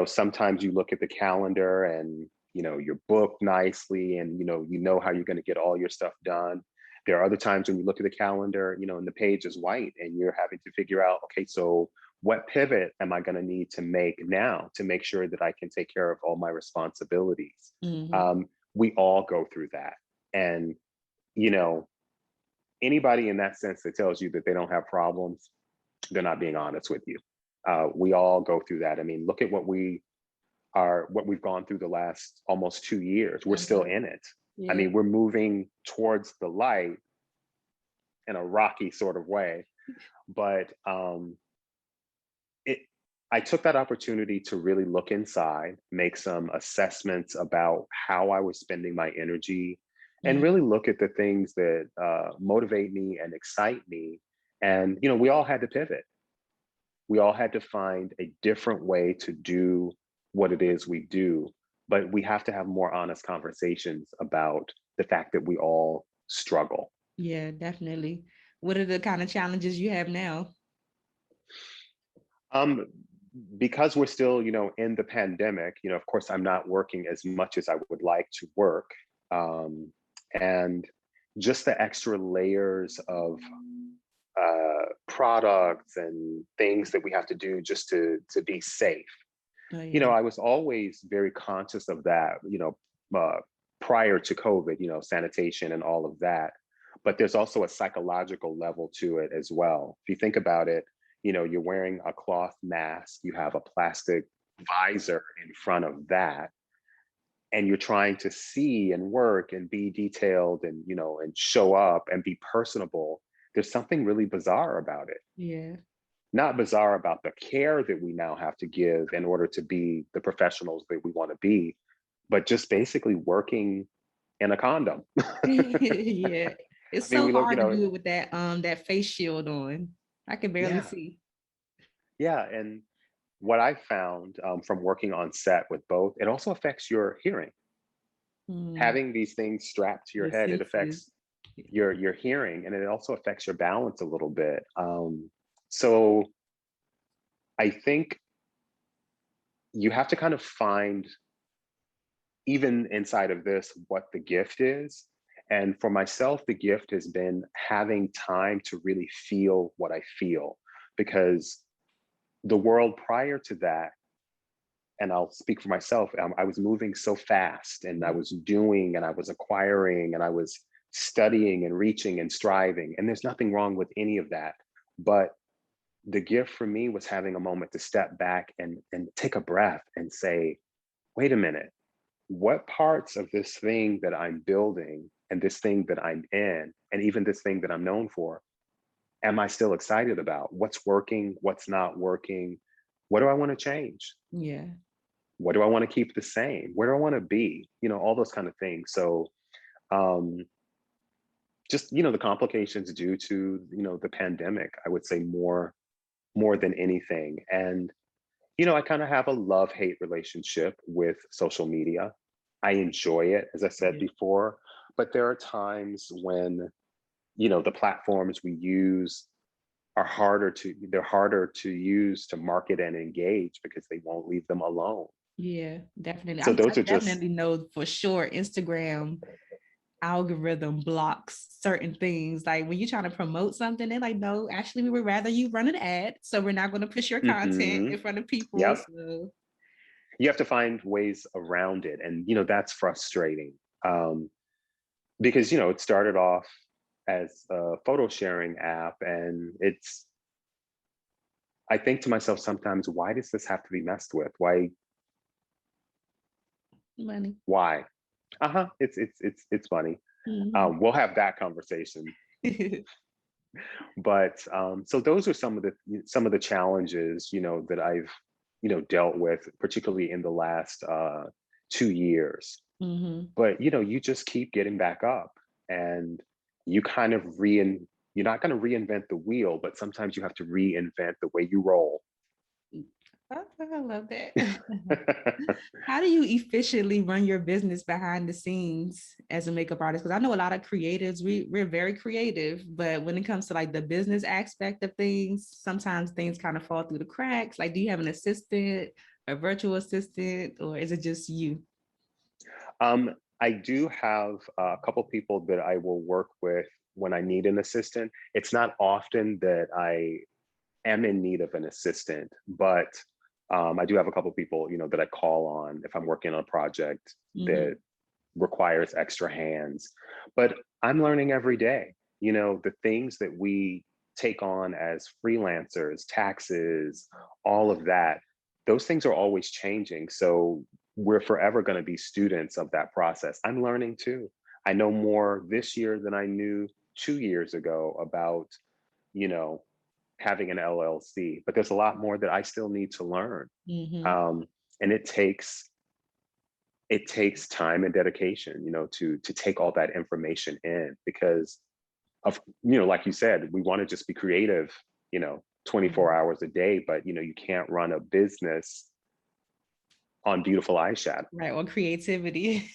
Sometimes you look at the calendar and, you're booked nicely, and, you know how you're going to get all your stuff done. There are other times when you look at the calendar, and the page is white, and you're having to figure out, okay, so what pivot am I going to need to make now to make sure that I can take care of all my responsibilities? Mm-hmm. We all go through that. And, you know, anybody in that sense that tells you that they don't have problems, they're not being honest with you. We all go through that. I mean, look at what we've gone through the last almost 2 years. We're still in it. I Yeah. mean, we're moving towards the light in a rocky sort of way. But it, I took that opportunity to really look inside, make some assessments about how I was spending my energy, and Mm-hmm. really look at the things that motivate me and excite me. And, we all had to pivot. We all had to find a different way to do what it is we do. But we have to have more honest conversations about the fact that we all struggle. Yeah, definitely. What are the kind of challenges you have now? Um, because we're still, in the pandemic, of course, I'm not working as much as I would like to work. And just the extra layers of products and things that we have to do just to be safe. Oh yeah. I was always very conscious of that, prior to COVID, sanitation and all of that. But there's also a psychological level to it as well. If you think about it, you're wearing a cloth mask, you have a plastic visor in front of that, and you're trying to see and work and be detailed and, and show up and be personable. There's something really bizarre about it. Yeah. Not bizarre about the care that we now have to give in order to be the professionals that we want to be, but just basically working in a condom. Yeah. I It's mean, so we look, hard to do it with that face shield on. I can barely yeah, see. yeah. And what I found from working on set with both, it also affects your hearing. Mm, Having these things strapped to your your head, it senses. affects your hearing, and it also affects your balance a little bit. So I think you have to kind of find, even inside of this, what the gift is. And for myself, the gift has been having time to really feel what I feel, because the world prior to that, and I'll speak for myself, I was moving so fast, and I was doing, and I was acquiring, and I was studying and reaching and striving. And there's nothing wrong with any of that. But the gift for me was having a moment to step back and take a breath and say, wait a minute, what parts of this thing that I'm building, and this thing that I'm in, and even this thing that I'm known for, am I still excited about? What's working? What's not working? What do I want to change? Yeah. What do I want to keep the same? Where do I want to be? All those kind of things. So um, just, the complications due to, the pandemic, I would say more than anything. And I kind of have a love-hate relationship with social media. I enjoy it, as I said Yeah. before, but there are times when, the platforms we use they're harder to use to market and engage, because they won't leave them alone. Yeah, definitely. So I those are just, definitely know for sure Instagram algorithm blocks certain things. Like when you're trying to promote something, they're like, no, actually, we would rather you run an ad. So we're not going to push your content mhm, in front of people. yep. So You have to find ways around it. And, that's frustrating. Um, because, it started off as a photo sharing app, and I think to myself sometimes, why does this have to be messed with? money. Why? Uh-huh. It's funny. Mhm. We'll have that conversation. But so those are some of the challenges, that I've, dealt with, particularly in the last 2 years. Mm-hmm. But you just keep getting back up, and you kind of you're not going to reinvent the wheel, but sometimes you have to reinvent the way you roll. I love that. How do you efficiently run your business behind the scenes as a makeup artist? Because I know a lot of creatives, we're very creative, but when it comes to like the business aspect of things, sometimes things kind of fall through the cracks. Like, do you have an assistant, a virtual assistant, or is it just you? I do have a couple people that I will work with when I need an assistant. It's not often that I am in need of an assistant, but I do have a couple people, that I call on if I'm working on a project Mm-hmm. that requires extra hands. But I'm learning every day, the things that we take on as freelancers, taxes, all of that, those things are always changing. So we're forever going to be students of that process. I'm learning too. I know more this year than I knew 2 years ago about, you know, having an LLC, but there's a lot more that I still need to learn. Mm-hmm. Um, and it takes time and dedication, to take all that information in, because of, like you said, we want to just be creative, 24 hours a day, but you can't run a business on beautiful eyeshadow. Right, on creativity.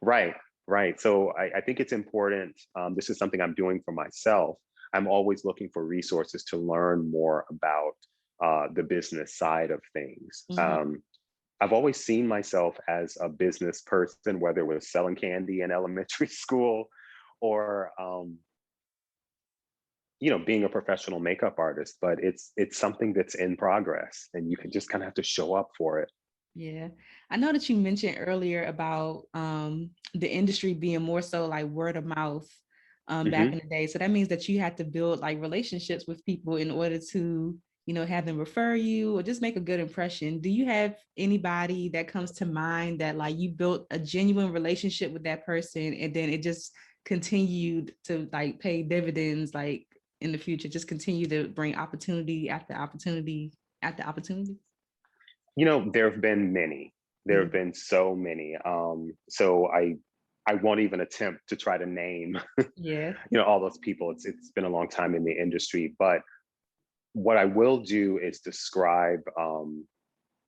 Right, right. So I think it's important. This is something I'm doing for myself. I'm always looking for resources to learn more about the business side of things. Mm-hmm. I've always seen myself as a business person, whether it was selling candy in elementary school or, being a professional makeup artist. But it's something that's in progress, and you can just kind of have to show up for it. Yeah. I know that you mentioned earlier about the industry being more so like word of mouth back in Hmm. the day. So that means that you had to build like relationships with people in order to, have them refer you or just make a good impression. Do you have anybody that comes to mind that like you built a genuine relationship with that person and then it just continued to like pay dividends like in the future, just continue to bring opportunity after opportunity after opportunity? There have been many. There have been so many. So I won't even attempt to try to name, Yeah. all those people. It's been a long time in the industry, but what I will do is describe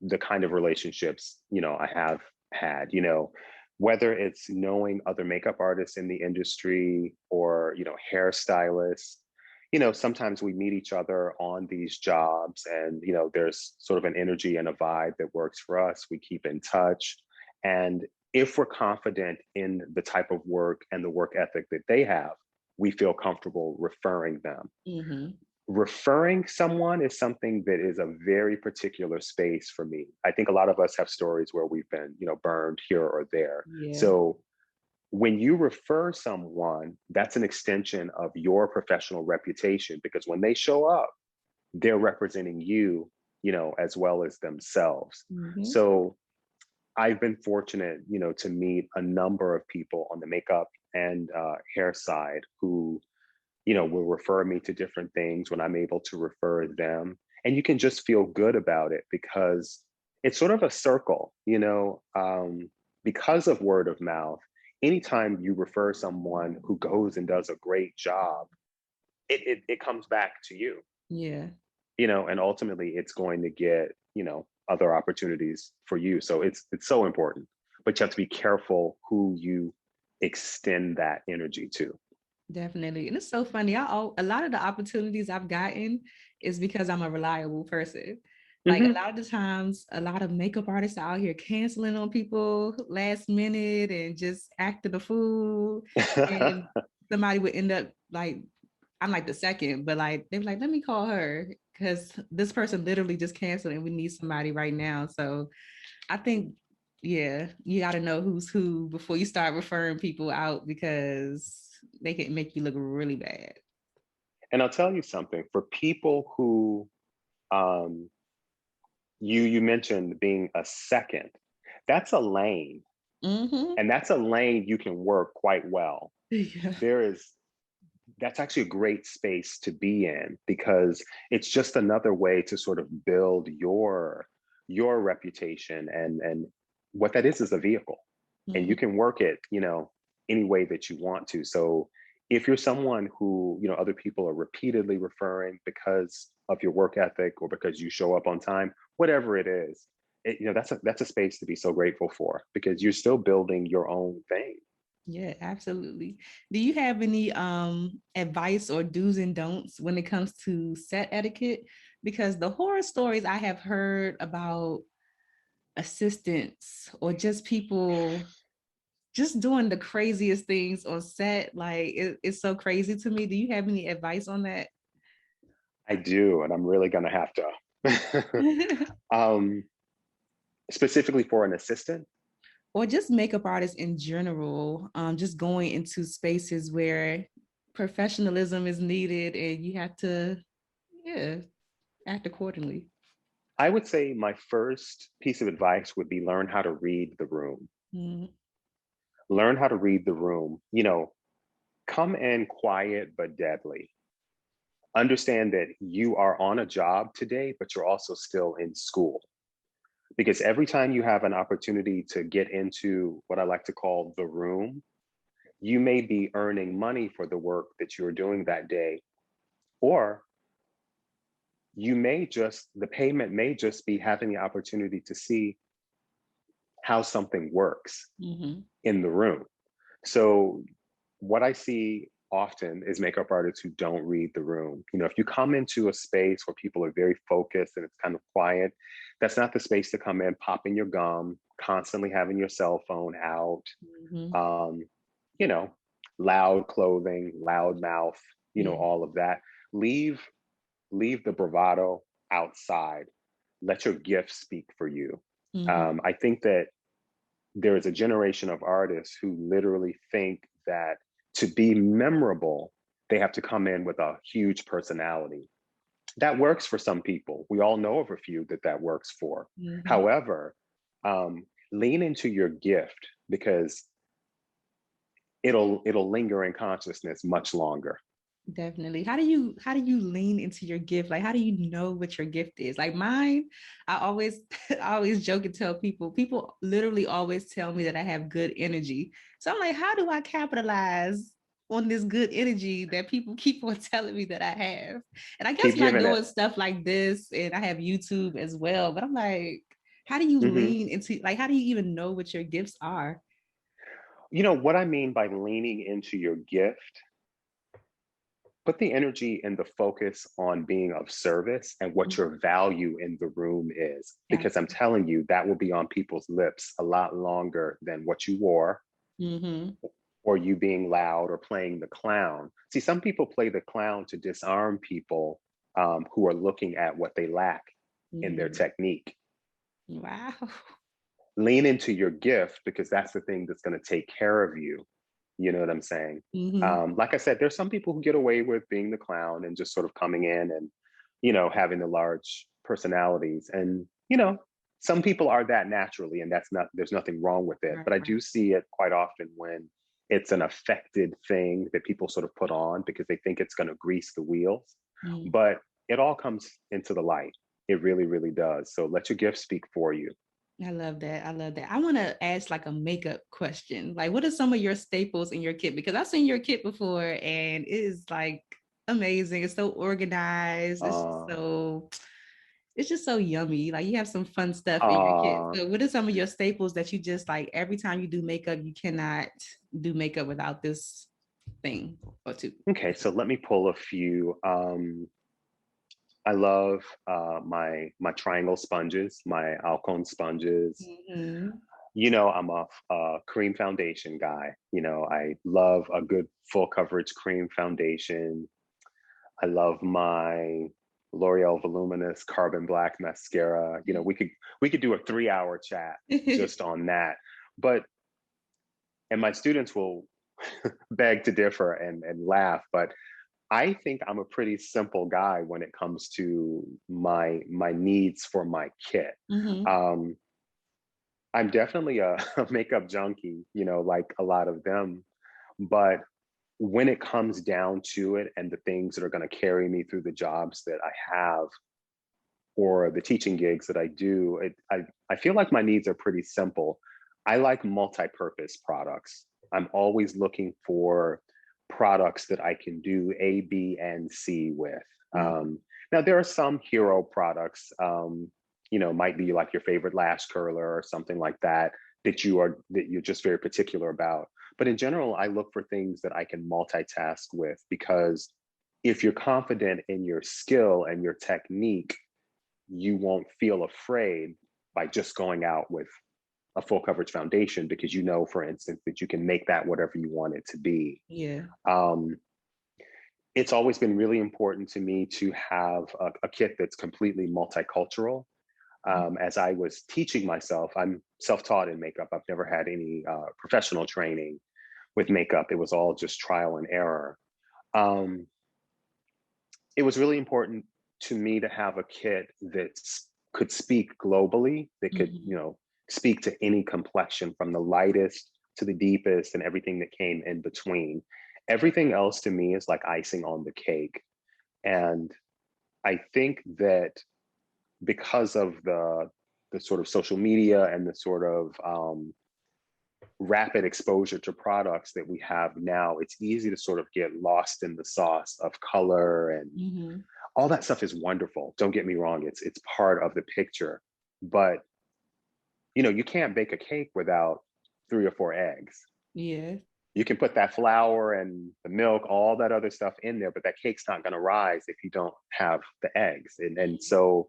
the kind of relationships, I have had, whether it's knowing other makeup artists in the industry or, hairstylists. Sometimes we meet each other on these jobs, and, there's sort of an energy and a vibe that works for us. We keep in touch. And if we're confident in the type of work and the work ethic that they have, we feel comfortable referring them. Mm-hmm. Referring someone is something that is a very particular space for me. I think a lot of us have stories where we've been, burned here or there. Yeah. So when you refer someone, that's an extension of your professional reputation, because when they show up, they're representing you, as well as themselves. Mm-hmm. So I've been fortunate, to meet a number of people on the makeup and hair side who, will refer me to different things when I'm able to refer them. And you can just feel good about it because it's sort of a circle, because of word of mouth. Anytime you refer someone who goes and does a great job, it comes back to you, Yeah. and ultimately it's going to get, other opportunities for you. So it's so important, but you have to be careful who you extend that energy to. Definitely. And it's so funny. A lot of the opportunities I've gotten is because I'm a reliable person. Like a Hmm. lot of the times, a lot of makeup artists are out here canceling on people last minute and just acting a fool. And somebody would end up like, I'm like the second, but like they were like, let me call her because this person literally just canceled and we need somebody right now. So I think, yeah, you got to know who's who before you start referring people out because they can make you look really bad. And I'll tell you something, for people who, um, you mentioned being a second, that's a lane, Mm-hmm. and that's a lane you can work quite well. Yeah. There is That's actually a great space to be in, because it's just another way to sort of build your reputation and what that is a vehicle, and you Mhm. can work it, any way that you want to. So if you're someone who, other people are repeatedly referring because of your work ethic or because you show up on time, whatever it is, that's a space to be so grateful for, because you're still building your own thing. Yeah, absolutely. Do you have any advice or do's and don'ts when it comes to set etiquette? Because the horror stories I have heard about assistants or just people just doing the craziest things on set, like it's so crazy to me. Do you have any advice on that? I do, and I'm really going to have to. um, Specifically for an assistant. Or just makeup artists in general, just going into spaces where professionalism is needed and you have to, yeah, act accordingly. I would say my first piece of advice would be learn how to read the room. Mm-hmm. Learn how to read the room. Come in quiet but deadly. Understand that you are on a job today, but you're also still in school. Because every time you have an opportunity to get into what I like to call the room, you may be earning money for the work that you're doing that day, or the payment may just be having the opportunity to see how something works Mm-hmm. in the room. So what I see often is makeup artists who don't read the room. If you come into a space where people are very focused and it's kind of quiet, that's not the space to come in, popping your gum, constantly having your cell phone out, Mm-hmm. um, you know, loud clothing, loud mouth, Yeah. all of that. Leave, leave the bravado outside. Let your gifts speak for you. Mm-hmm. I think that there is a generation of artists who literally think that to be memorable, they have to come in with a huge personality. That works for some people. We all know of a few that works for. Mm-hmm. However, lean into your gift, because it'll linger in consciousness much longer. Definitely. How do you lean into your gift? Like how do you know what your gift is? Like mine, I always I always joke and tell people literally always tell me that I have good energy. So I'm like, how do I capitalize on this good energy that people keep on telling me that I have? And I guess Keep by giving doing it. stuff like this, and I have YouTube as well, but I'm like, how do you Hmm. lean into, like how do you even know what your gifts are? What I mean by leaning into your gift, put the energy and the focus on being of service and what your value in the room is. Because I'm Absolutely. telling you, that will be on people's lips a lot longer than what you wore, Mm-hmm. or you being loud or playing the clown. See, some people play the clown to disarm people who are looking at what they lack in their Mm-hmm. technique. Wow. Lean into your gift, because that's the thing that's going to take care of you. You know what I'm saying? Mm-hmm. Like I said, there's some people who get away with being the clown and just sort of coming in and, having the large personalities. And, some people are that naturally, and there's nothing wrong with it. Right, But I right. do see it quite often when it's an affected thing that people sort of put on because they think it's going to grease the wheels. Mm. But it all comes into the light. It really, really does. So let your gift speak for you. I love that. I love that. I want to ask like a makeup question. Like, what are some of your staples in your kit? Because I've seen your kit before and it is like amazing. It's so organized. Uh, It's just so yummy. Like you have some fun stuff in your kit. uh, So what are some of your staples that you just like every time you do makeup, you cannot do makeup without this thing or two? okay, so let me pull a few. I love my triangle sponges, my Alcone sponges. Mm-hmm. I'm a cream foundation guy. I love a good full coverage cream foundation. I love my L'Oreal Voluminous Carbon Black mascara. We could do a 3 hour chat just on that. But and my students will beg to differ and laugh, but I think I'm a pretty simple guy when it comes to my needs for my kit. Mm-hmm. Um, I'm definitely a makeup junkie, like a lot of them. But when it comes down to it and the things that are going to carry me through the jobs that I have, or the teaching gigs that I do, I feel like my needs are pretty simple. I like multi-purpose products. I'm always looking for products that I can do A, B, and C with. Mm. Now, there are some hero products, might be like your favorite lash curler or something like that, that you're just very particular about. But in general, I look for things that I can multitask with, because if you're confident in your skill and your technique, you won't feel afraid by just going out with a full coverage foundation, because for instance, that you can make that whatever you want it to be. Yeah. Um, it's always been really important to me to have a kit that's completely multicultural. As I was teaching myself, I'm self-taught in makeup. I've never had any professional training with makeup. It was all just trial and error. Um, it was really important to me to have a kit that could speak globally, that could, Mm-hmm. speak to any complexion, from the lightest to the deepest and everything that came in between. Everything else to me is like icing on the cake. And I think that because of the sort of social media and the sort of rapid exposure to products that we have now, it's easy to sort of get lost in the sauce of color, and Mm-hmm. all that stuff is wonderful. Don't get me wrong, it's part of the picture. But you can't bake a cake without 3 or 4 eggs. Yeah. You can put that flour and the milk, all that other stuff in there, but that cake's not going to rise if you don't have the eggs. And so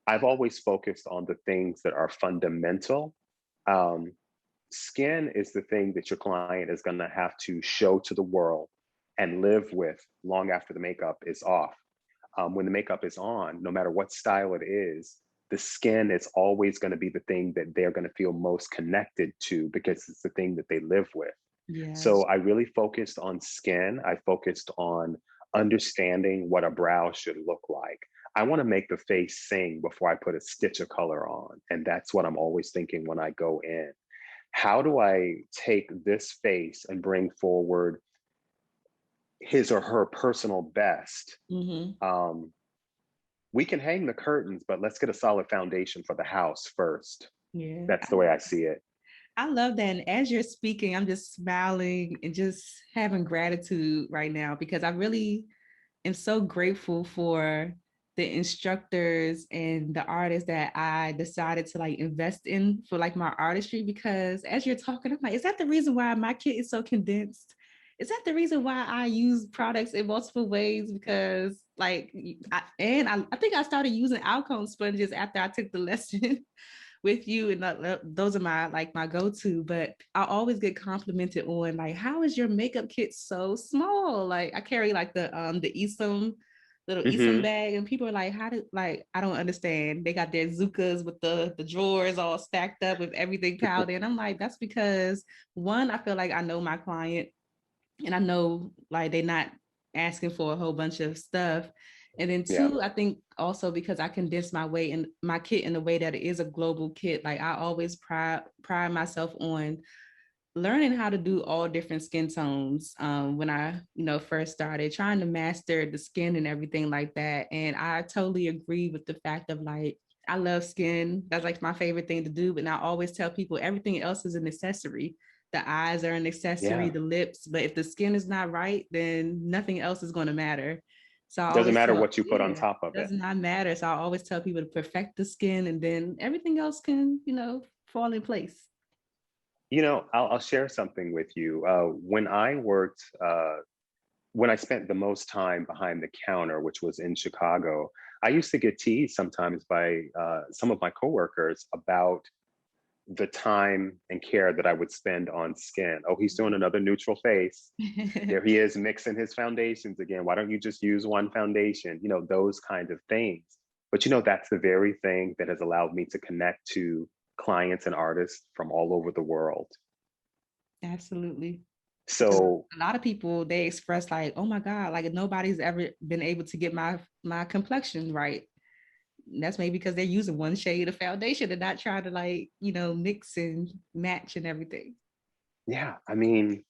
I've always focused on the things that are fundamental. Um, Skin is the thing that your client is going to have to show to the world and live with long after the makeup is off. When the makeup is on, no matter what style it is, the skin is always going to be the thing that they're going to feel most connected to, because it's the thing that they live with. So Yes. I really focused on skin. I focused on understanding what a brow should look like. I want to make the face sing before I put a stitch of color on. And that's what I'm always thinking when I go in. How do I take this face and bring forward his or her personal best? Mm-hmm. Um, we can hang the curtains, but let's get a solid foundation for the house first. Yeah. That's the way I see it. I love that. And as you're speaking, I'm just smiling and just having gratitude right now, because I really am so grateful for the instructors and the artists that I decided to like invest in for like my artistry. Because as you're talking, I'm like, is that the reason why my kit is so condensed? Is that the reason why I use products in multiple ways? Because like, I think I started using Alcone sponges after I took the lesson with you, and those are my go-to. But I always get complimented on like, how is your makeup kit so small? Like I carry like the Esom little Esom Mm-hmm. bag, and people are like, how do, like, I don't understand. They got their Zukas with the drawers all stacked up with everything piled in. I'm like, that's because, one, I feel like I know my client, and I know like they're not asking for a whole bunch of stuff. And then Yeah. two, I think also because I condense my way in my kit in a way that it is a global kit. Like I always pride myself on learning how to do all different skin tones. When I, first started trying to master the skin and everything like that. And I totally agree with the fact of like, I love skin. That's like my favorite thing to do. But I always tell people everything else is an accessory. The eyes are an accessory, Yeah. the lips, but if the skin is not right, then nothing else is going to matter. So I Doesn't always matter tell, what you put on yeah, top it of it. does not matter. So I always tell people to perfect the skin, and then everything else can, fall in place. I'll share something with you. When I spent the most time behind the counter, which was in Chicago, I used to get teased sometimes by some of my coworkers about the time and care that I would spend on skin. Oh, he's doing another neutral face. There he is mixing his foundations again. Why don't you just use one foundation? Those kind of things. But that's the very thing that has allowed me to connect to clients and artists from all over the world. Absolutely. Because So a lot of people, they express like, oh my God, like nobody's ever been able to get my complexion right. And that's maybe because they're using one shade of foundation and not trying to like, mix and match and everything. yeah, I mean,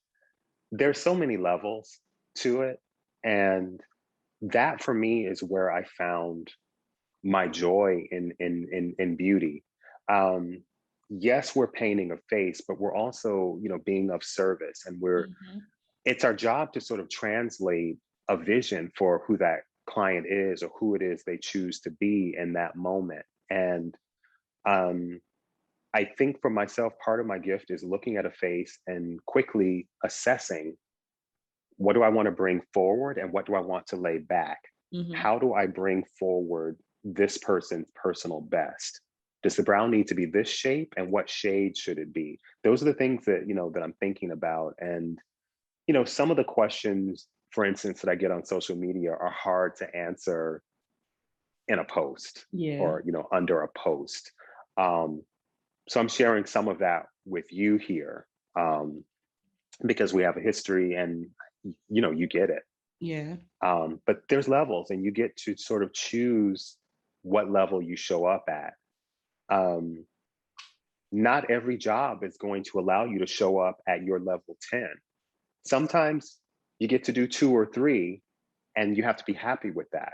there's so many levels to it. And that for me is where I found my joy in beauty. Yes, we're painting a face, but we're also, being of service, and Mhm. it's our job to sort of translate a vision for who that client is or who it is they choose to be in that moment. And um, I think for myself, part of my gift is looking at a face and quickly assessing, what do I want to bring forward and what do I want to lay back? Mhm. How do I bring forward this person's personal best? Does the brown need to be this shape, and what shade should it be? Those are the things that I'm thinking about. And some of the questions, for instance, that I get on social media are hard to answer in a post Yeah. or, under a post. Um, so I'm sharing some of that with you here, because we have a history, and, you get it. Yeah. But there's levels, and you get to sort of choose what level you show up at. Um, Not every job is going to allow you to show up at your level 10. Sometimes you get to do 2 or 3, and you have to be happy with that.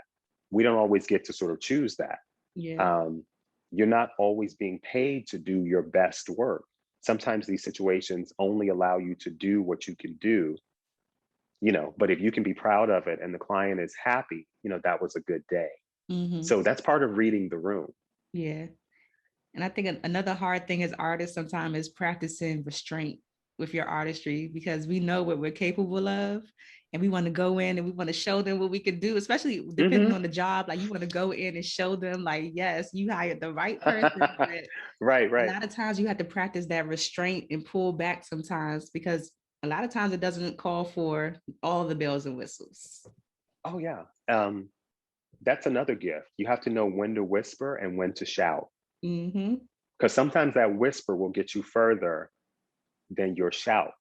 We don't always get to sort of choose that. Yeah. Um, you're not always being paid to do your best work. Sometimes these situations only allow you to do what you can do, but if you can be proud of it and the client is happy, that was a good day. Mhm. So that's part of reading the room. Yeah. And I think another hard thing as artists sometimes is practicing restraint with your artistry, because we know what we're capable of, and we want to go in and we want to show them what we can do, especially depending Hmm. on the job. Like, you want to go in and show them, like, yes, you hired the right person. But Right, a right. lot of times you have to practice that restraint and pull back sometimes, because a lot of times it doesn't call for all the bells and whistles. Oh, yeah. That's another gift. You have to know when to whisper and when to shout, Mm-hmm. because sometimes that whisper will get you further than your shout,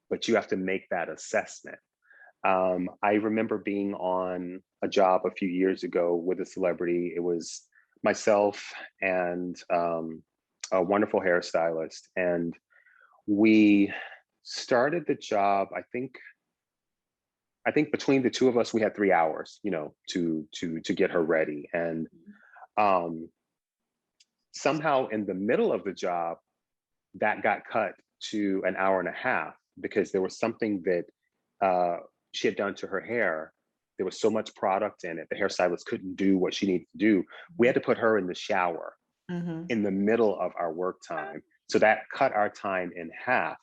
but you have to make that assessment. I remember being on a job a few years ago with a celebrity. It was myself and a wonderful hairstylist, and we started the job. I think between the two of us, we had 3 hours, to get her ready. And um, somehow in the middle of the job, that got cut to an hour and a half, because there was something that uh, she had done to her hair. There was so much product in it. The hairstylist couldn't do what she needed to do. We had to put her in the shower Mm-hmm. in the middle of our work time. So that cut our time in half.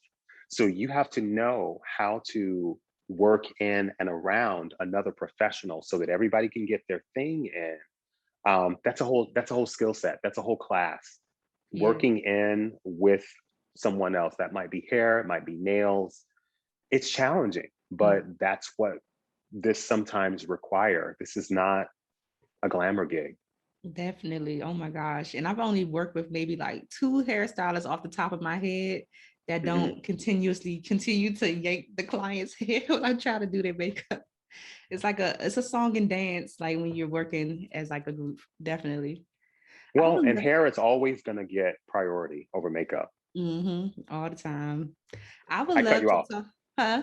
So you have to know how to work in and around another professional so that everybody can get their thing in. That's a whole skill set. That's a whole class. Yeah. Working in with someone else, that might be hair, it might be nails. It's challenging, but that's what this sometimes require. This is not a glamour gig. Definitely. Oh my gosh. And I've only worked with maybe like two hairstylists off the top of my head that Hmm. don't continuously continue to yank the client's hair when I try to do their makeup. It's a song and dance, like when you're working as like a group. Definitely. I Well, would and love, hair is always going to get priority over makeup. all the time. I would I cut love you to off. talk, huh?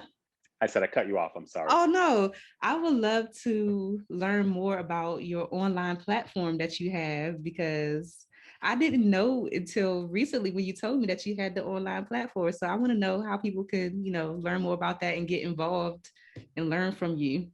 I said I cut you off. I'm sorry. Oh no, I would love to learn more about your online platform that you have, because I didn't know until recently when you told me that you had the online platform. So I want to know how people can, learn more about that and get involved and learn from you.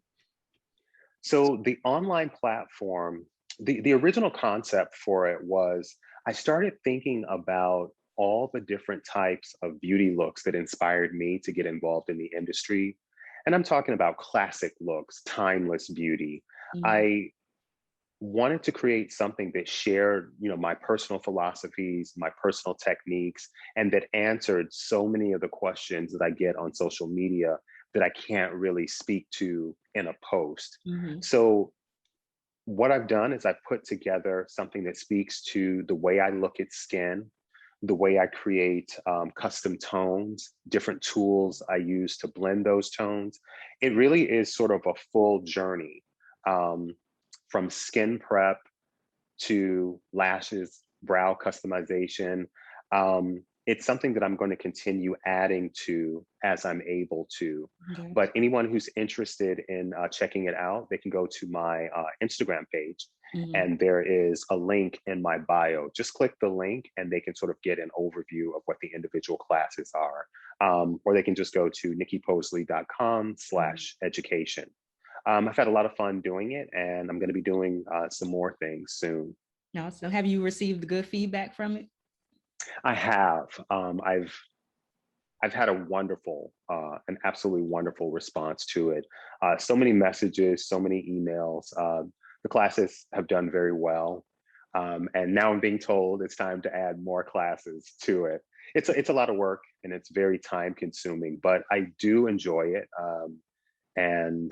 So the online platform, the original concept for it was, I started thinking about all the different types of beauty looks that inspired me to get involved in the industry. And I'm talking about classic looks, timeless beauty. Mhm. I wanted to create something that shared, my personal philosophies, my personal techniques, and that answered so many of the questions that I get on social media that I can't really speak to in a post. Mhm. So what I've done is I've put together something that speaks to the way I look at skin, the way I create custom tones, different tools I use to blend those tones. It really is sort of a full journey, um, from skin prep to lashes, brow customization. It's something that I'm going to continue adding to as I'm able to. Okay. But anyone who's interested in checking it out, they can go to my Instagram page. And there is a link in my bio. Just click the link and they can sort of get an overview of what the individual classes are. Or they can just go to nickyposley.com/education. I've had a lot of fun doing it, and I'm going to be doing some more things soon. Awesome. Have you received good feedback from it? I have. I've had a wonderful, an absolutely wonderful response to it. So many messages, so many emails. The classes have done very well. And now I'm being told it's time to add more classes to it. It's a lot of work and it's very time consuming, but I do enjoy it. And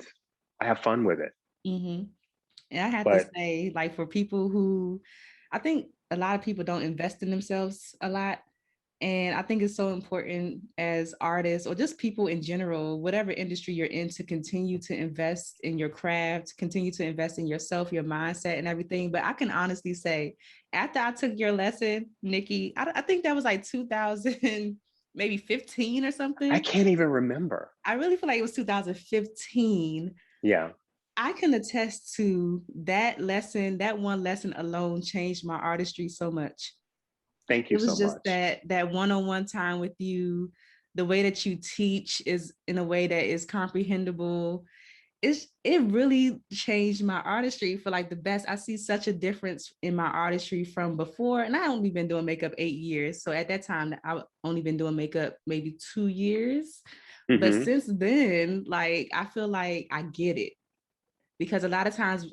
I have fun with it. Mm-hmm. And I have to But say, like, for people who, I think a lot of people don't invest in themselves a lot. And I think it's so important as artists or just people in general, whatever industry you're in, to continue to invest in your craft, continue to invest in yourself, your mindset and everything. But I can honestly say, after I took your lesson, Nikki, I think that was like 2000, maybe 15 or I something. can't even remember. I really feel like it was 2015. Yeah. I can attest to that lesson. That one lesson alone changed my artistry so much. Thank It you so was just much. that one-on-one time with you. The way that you teach is in a way that is comprehensible. It really changed my artistry for like the best. I see such a difference in my artistry from before, and I only been doing makeup 8 years. So at that time, I only been doing makeup maybe 2 years. But Hmm. since then, like I feel like I get it, because a lot of times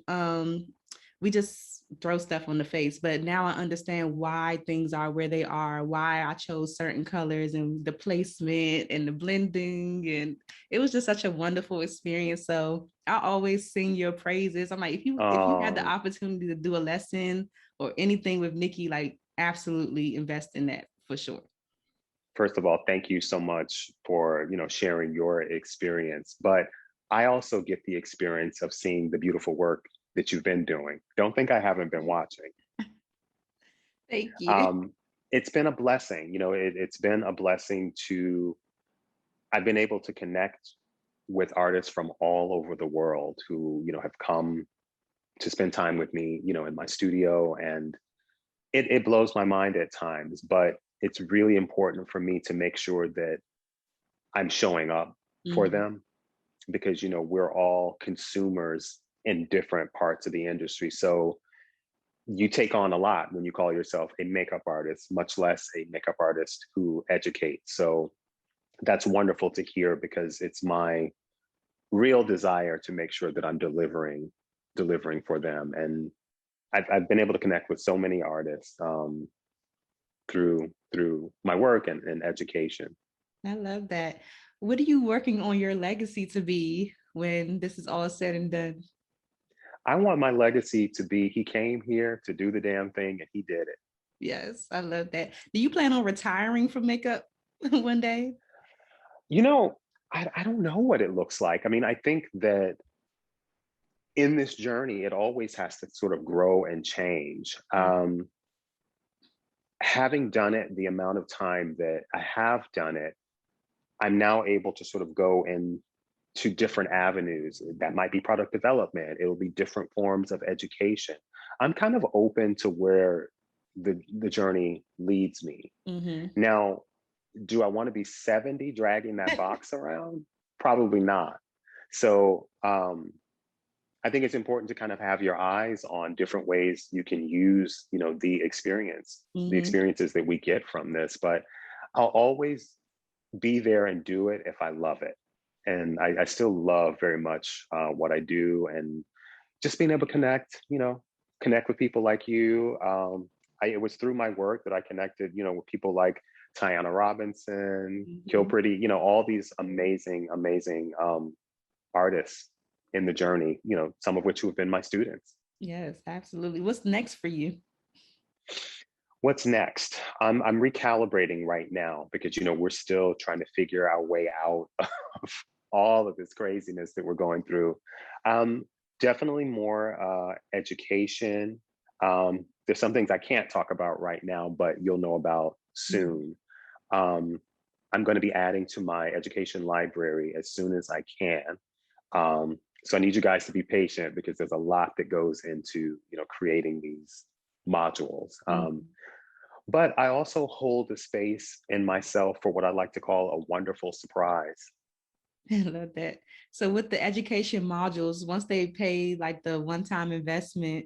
we just throw stuff on the face, but now I understand why things are where they are, why I chose certain colors and the placement and the blending, and it was just such a wonderful experience. So I always sing your praises. I'm like, if you had the Um, opportunity to do a lesson or anything with Nikki, like absolutely invest in that for sure. First of all, thank you so much for, sharing your experience. But I also get the experience of seeing the beautiful work that you've been doing. Don't think I haven't been watching. Thank you. Um, it's been a blessing. It's been a blessing to, I've been able to connect with artists from all over the world who, have come to spend time with me, in my studio. And it blows my mind at times, but it's really important for me to make sure that I'm showing up for Mhm. them because, we're all consumers in different parts of the industry. So you take on a lot when you call yourself a makeup artist, much less a makeup artist who educates. So that's wonderful to hear because it's my real desire to make sure that I'm delivering for them. And I've been able to connect with so many artists through my work and education. I love that. What are you working on your legacy to be when this is all said and done? I want my legacy to be he came here to do the damn thing and he did it. Yes, I love that. Do you plan on retiring from makeup one day? You know, I don't know what it looks like. I mean, I think that in this journey, it always has to sort of grow and change. Having done it the amount of time that I have done it, I'm now able to sort of go into different avenues. That might be product development. It'll be different forms of education. I'm kind of open to where the journey leads me. Mm-hmm. Now, do I want to be 70 dragging that box around? Probably not. So I think it's important to kind of have your eyes on different ways you can use, the Mm-hmm. experiences that we get from this. But I'll always be there and do it if I love it. And I still love very much what I do, and just being able to connect with people like you. It was through my work that I connected, with people like Tiana Robinson, Kill Mm-hmm. Pretty, all these amazing, amazing artists in the journey, some of which who have been my students. Yes, absolutely. What's next for you? What's next? I'm recalibrating right now because, we're still trying to figure our way out of all of this craziness that we're going through. Um, Definitely more education. There's some things I can't talk about right now, but you'll know about Mm-hmm. soon. Um, I'm going to be adding to my education library as soon as I can. So I need you guys to be patient because there's a lot that goes into, creating these modules. But I also hold the space in myself for what I like to call a wonderful surprise. I love that. So with the education modules, once they pay like the one-time investment,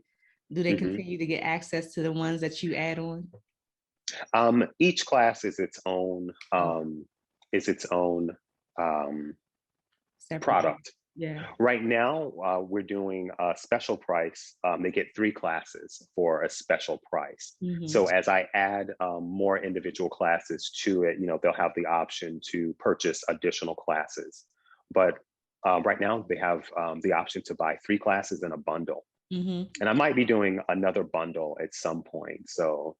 do they continue to get access to the ones that you add on? Each class is its own product. Yeah. Right now, we're doing a special price. They get 3 classes for a special price. So as I add more individual classes to it, they'll have the option to purchase additional classes. But right now, they have the option to buy 3 classes in a bundle. And I might be doing another bundle at some point. So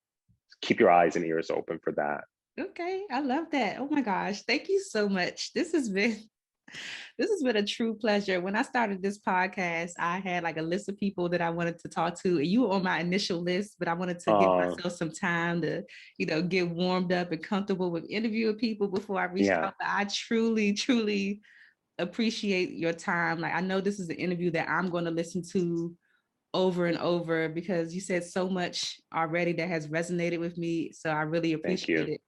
keep your eyes and ears open for that. Okay, I love that. Oh my gosh, thank you so much. This has been a true pleasure. When I started this podcast, I had like a list of people that I wanted to talk to, and you were on my initial list, but I wanted to give myself some time to, get warmed up and comfortable with interviewing people before I reached out. But I truly, truly appreciate your time. Like, I know this is an interview that I'm going to listen to over and over because you said so much already that has resonated with me. So I really appreciate it.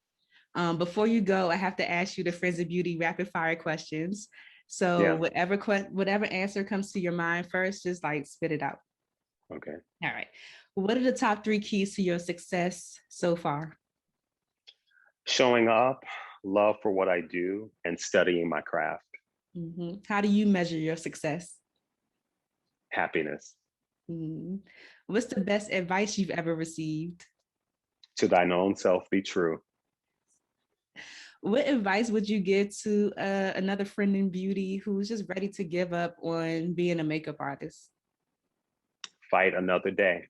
Before you go, I have to ask you the Friends of Beauty rapid fire questions. So whatever answer comes to your mind first, just like spit it out. Okay. All right. What are the top 3 keys to your success so far? Showing up, love for what I do, and studying my craft. How do you measure your success? Happiness. What's the best advice you've ever received? To thine own self be true. What advice would you give to another friend in beauty who's just ready to give up on being a makeup artist? Fight another day.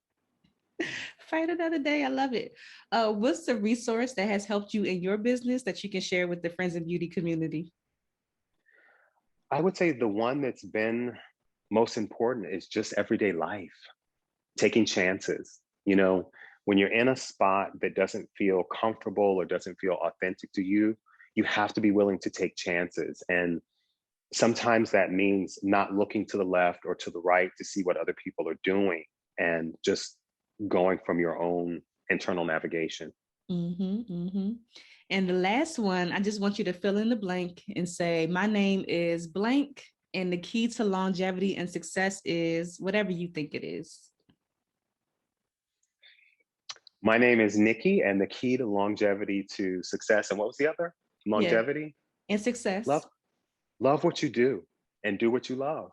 Fight another day. I love it. What's the resource that has helped you in your business that you can share with the Friends in Beauty community? I would say the one that's been most important is just everyday life, taking chances. When you're in a spot that doesn't feel comfortable or doesn't feel authentic to you, you have to be willing to take chances. And sometimes that means not looking to the left or to the right to see what other people are doing and just going from your own internal navigation. And the last one, I just want you to fill in the blank and say, my name is blank, and the key to longevity and success is whatever you think it is. My name is Nicky, and the key to longevity to success. And what was the other? Longevity? And success. Love what you do and do what you love.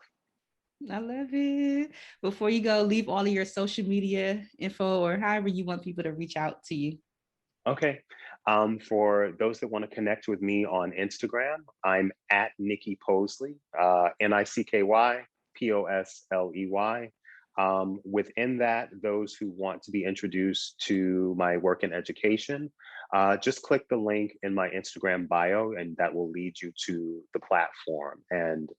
I love it. Before you go, leave all of your social media info or however you want people to reach out to you. Okay. For those that want to connect with me on Instagram, I'm at Nicky Posley, NICKY POSLEY. Within that, those who want to be introduced to my work in education, just click the link in my Instagram bio, and that will lead you to the platform. And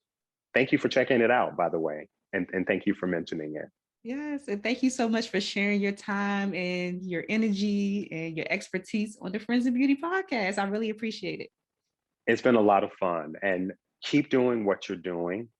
thank you for checking it out, by the way. And thank you for mentioning it. Yes, and thank you so much for sharing your time and your energy and your expertise on the Friends of Beauty podcast. I really appreciate it. It's been a lot of fun, and keep doing what you're doing.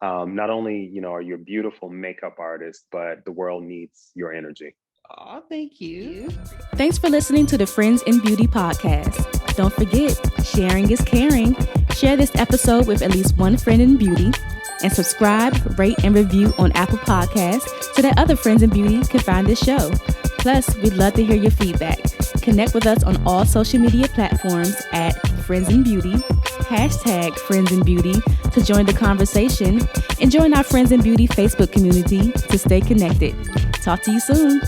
Not only, are you a beautiful makeup artist, but the world needs your energy. Oh, thank you. Thanks for listening to the Friends in Beauty podcast. Don't forget, sharing is caring. Share this episode with at least one friend in beauty, and subscribe, rate, and review on Apple Podcasts so that other friends in beauty can find this show. Plus, we'd love to hear your feedback. Connect with us on all social media platforms at Friends in Beauty, #Friends in Beauty to join the conversation, and join our Friends in Beauty Facebook community to stay connected. Talk to you soon.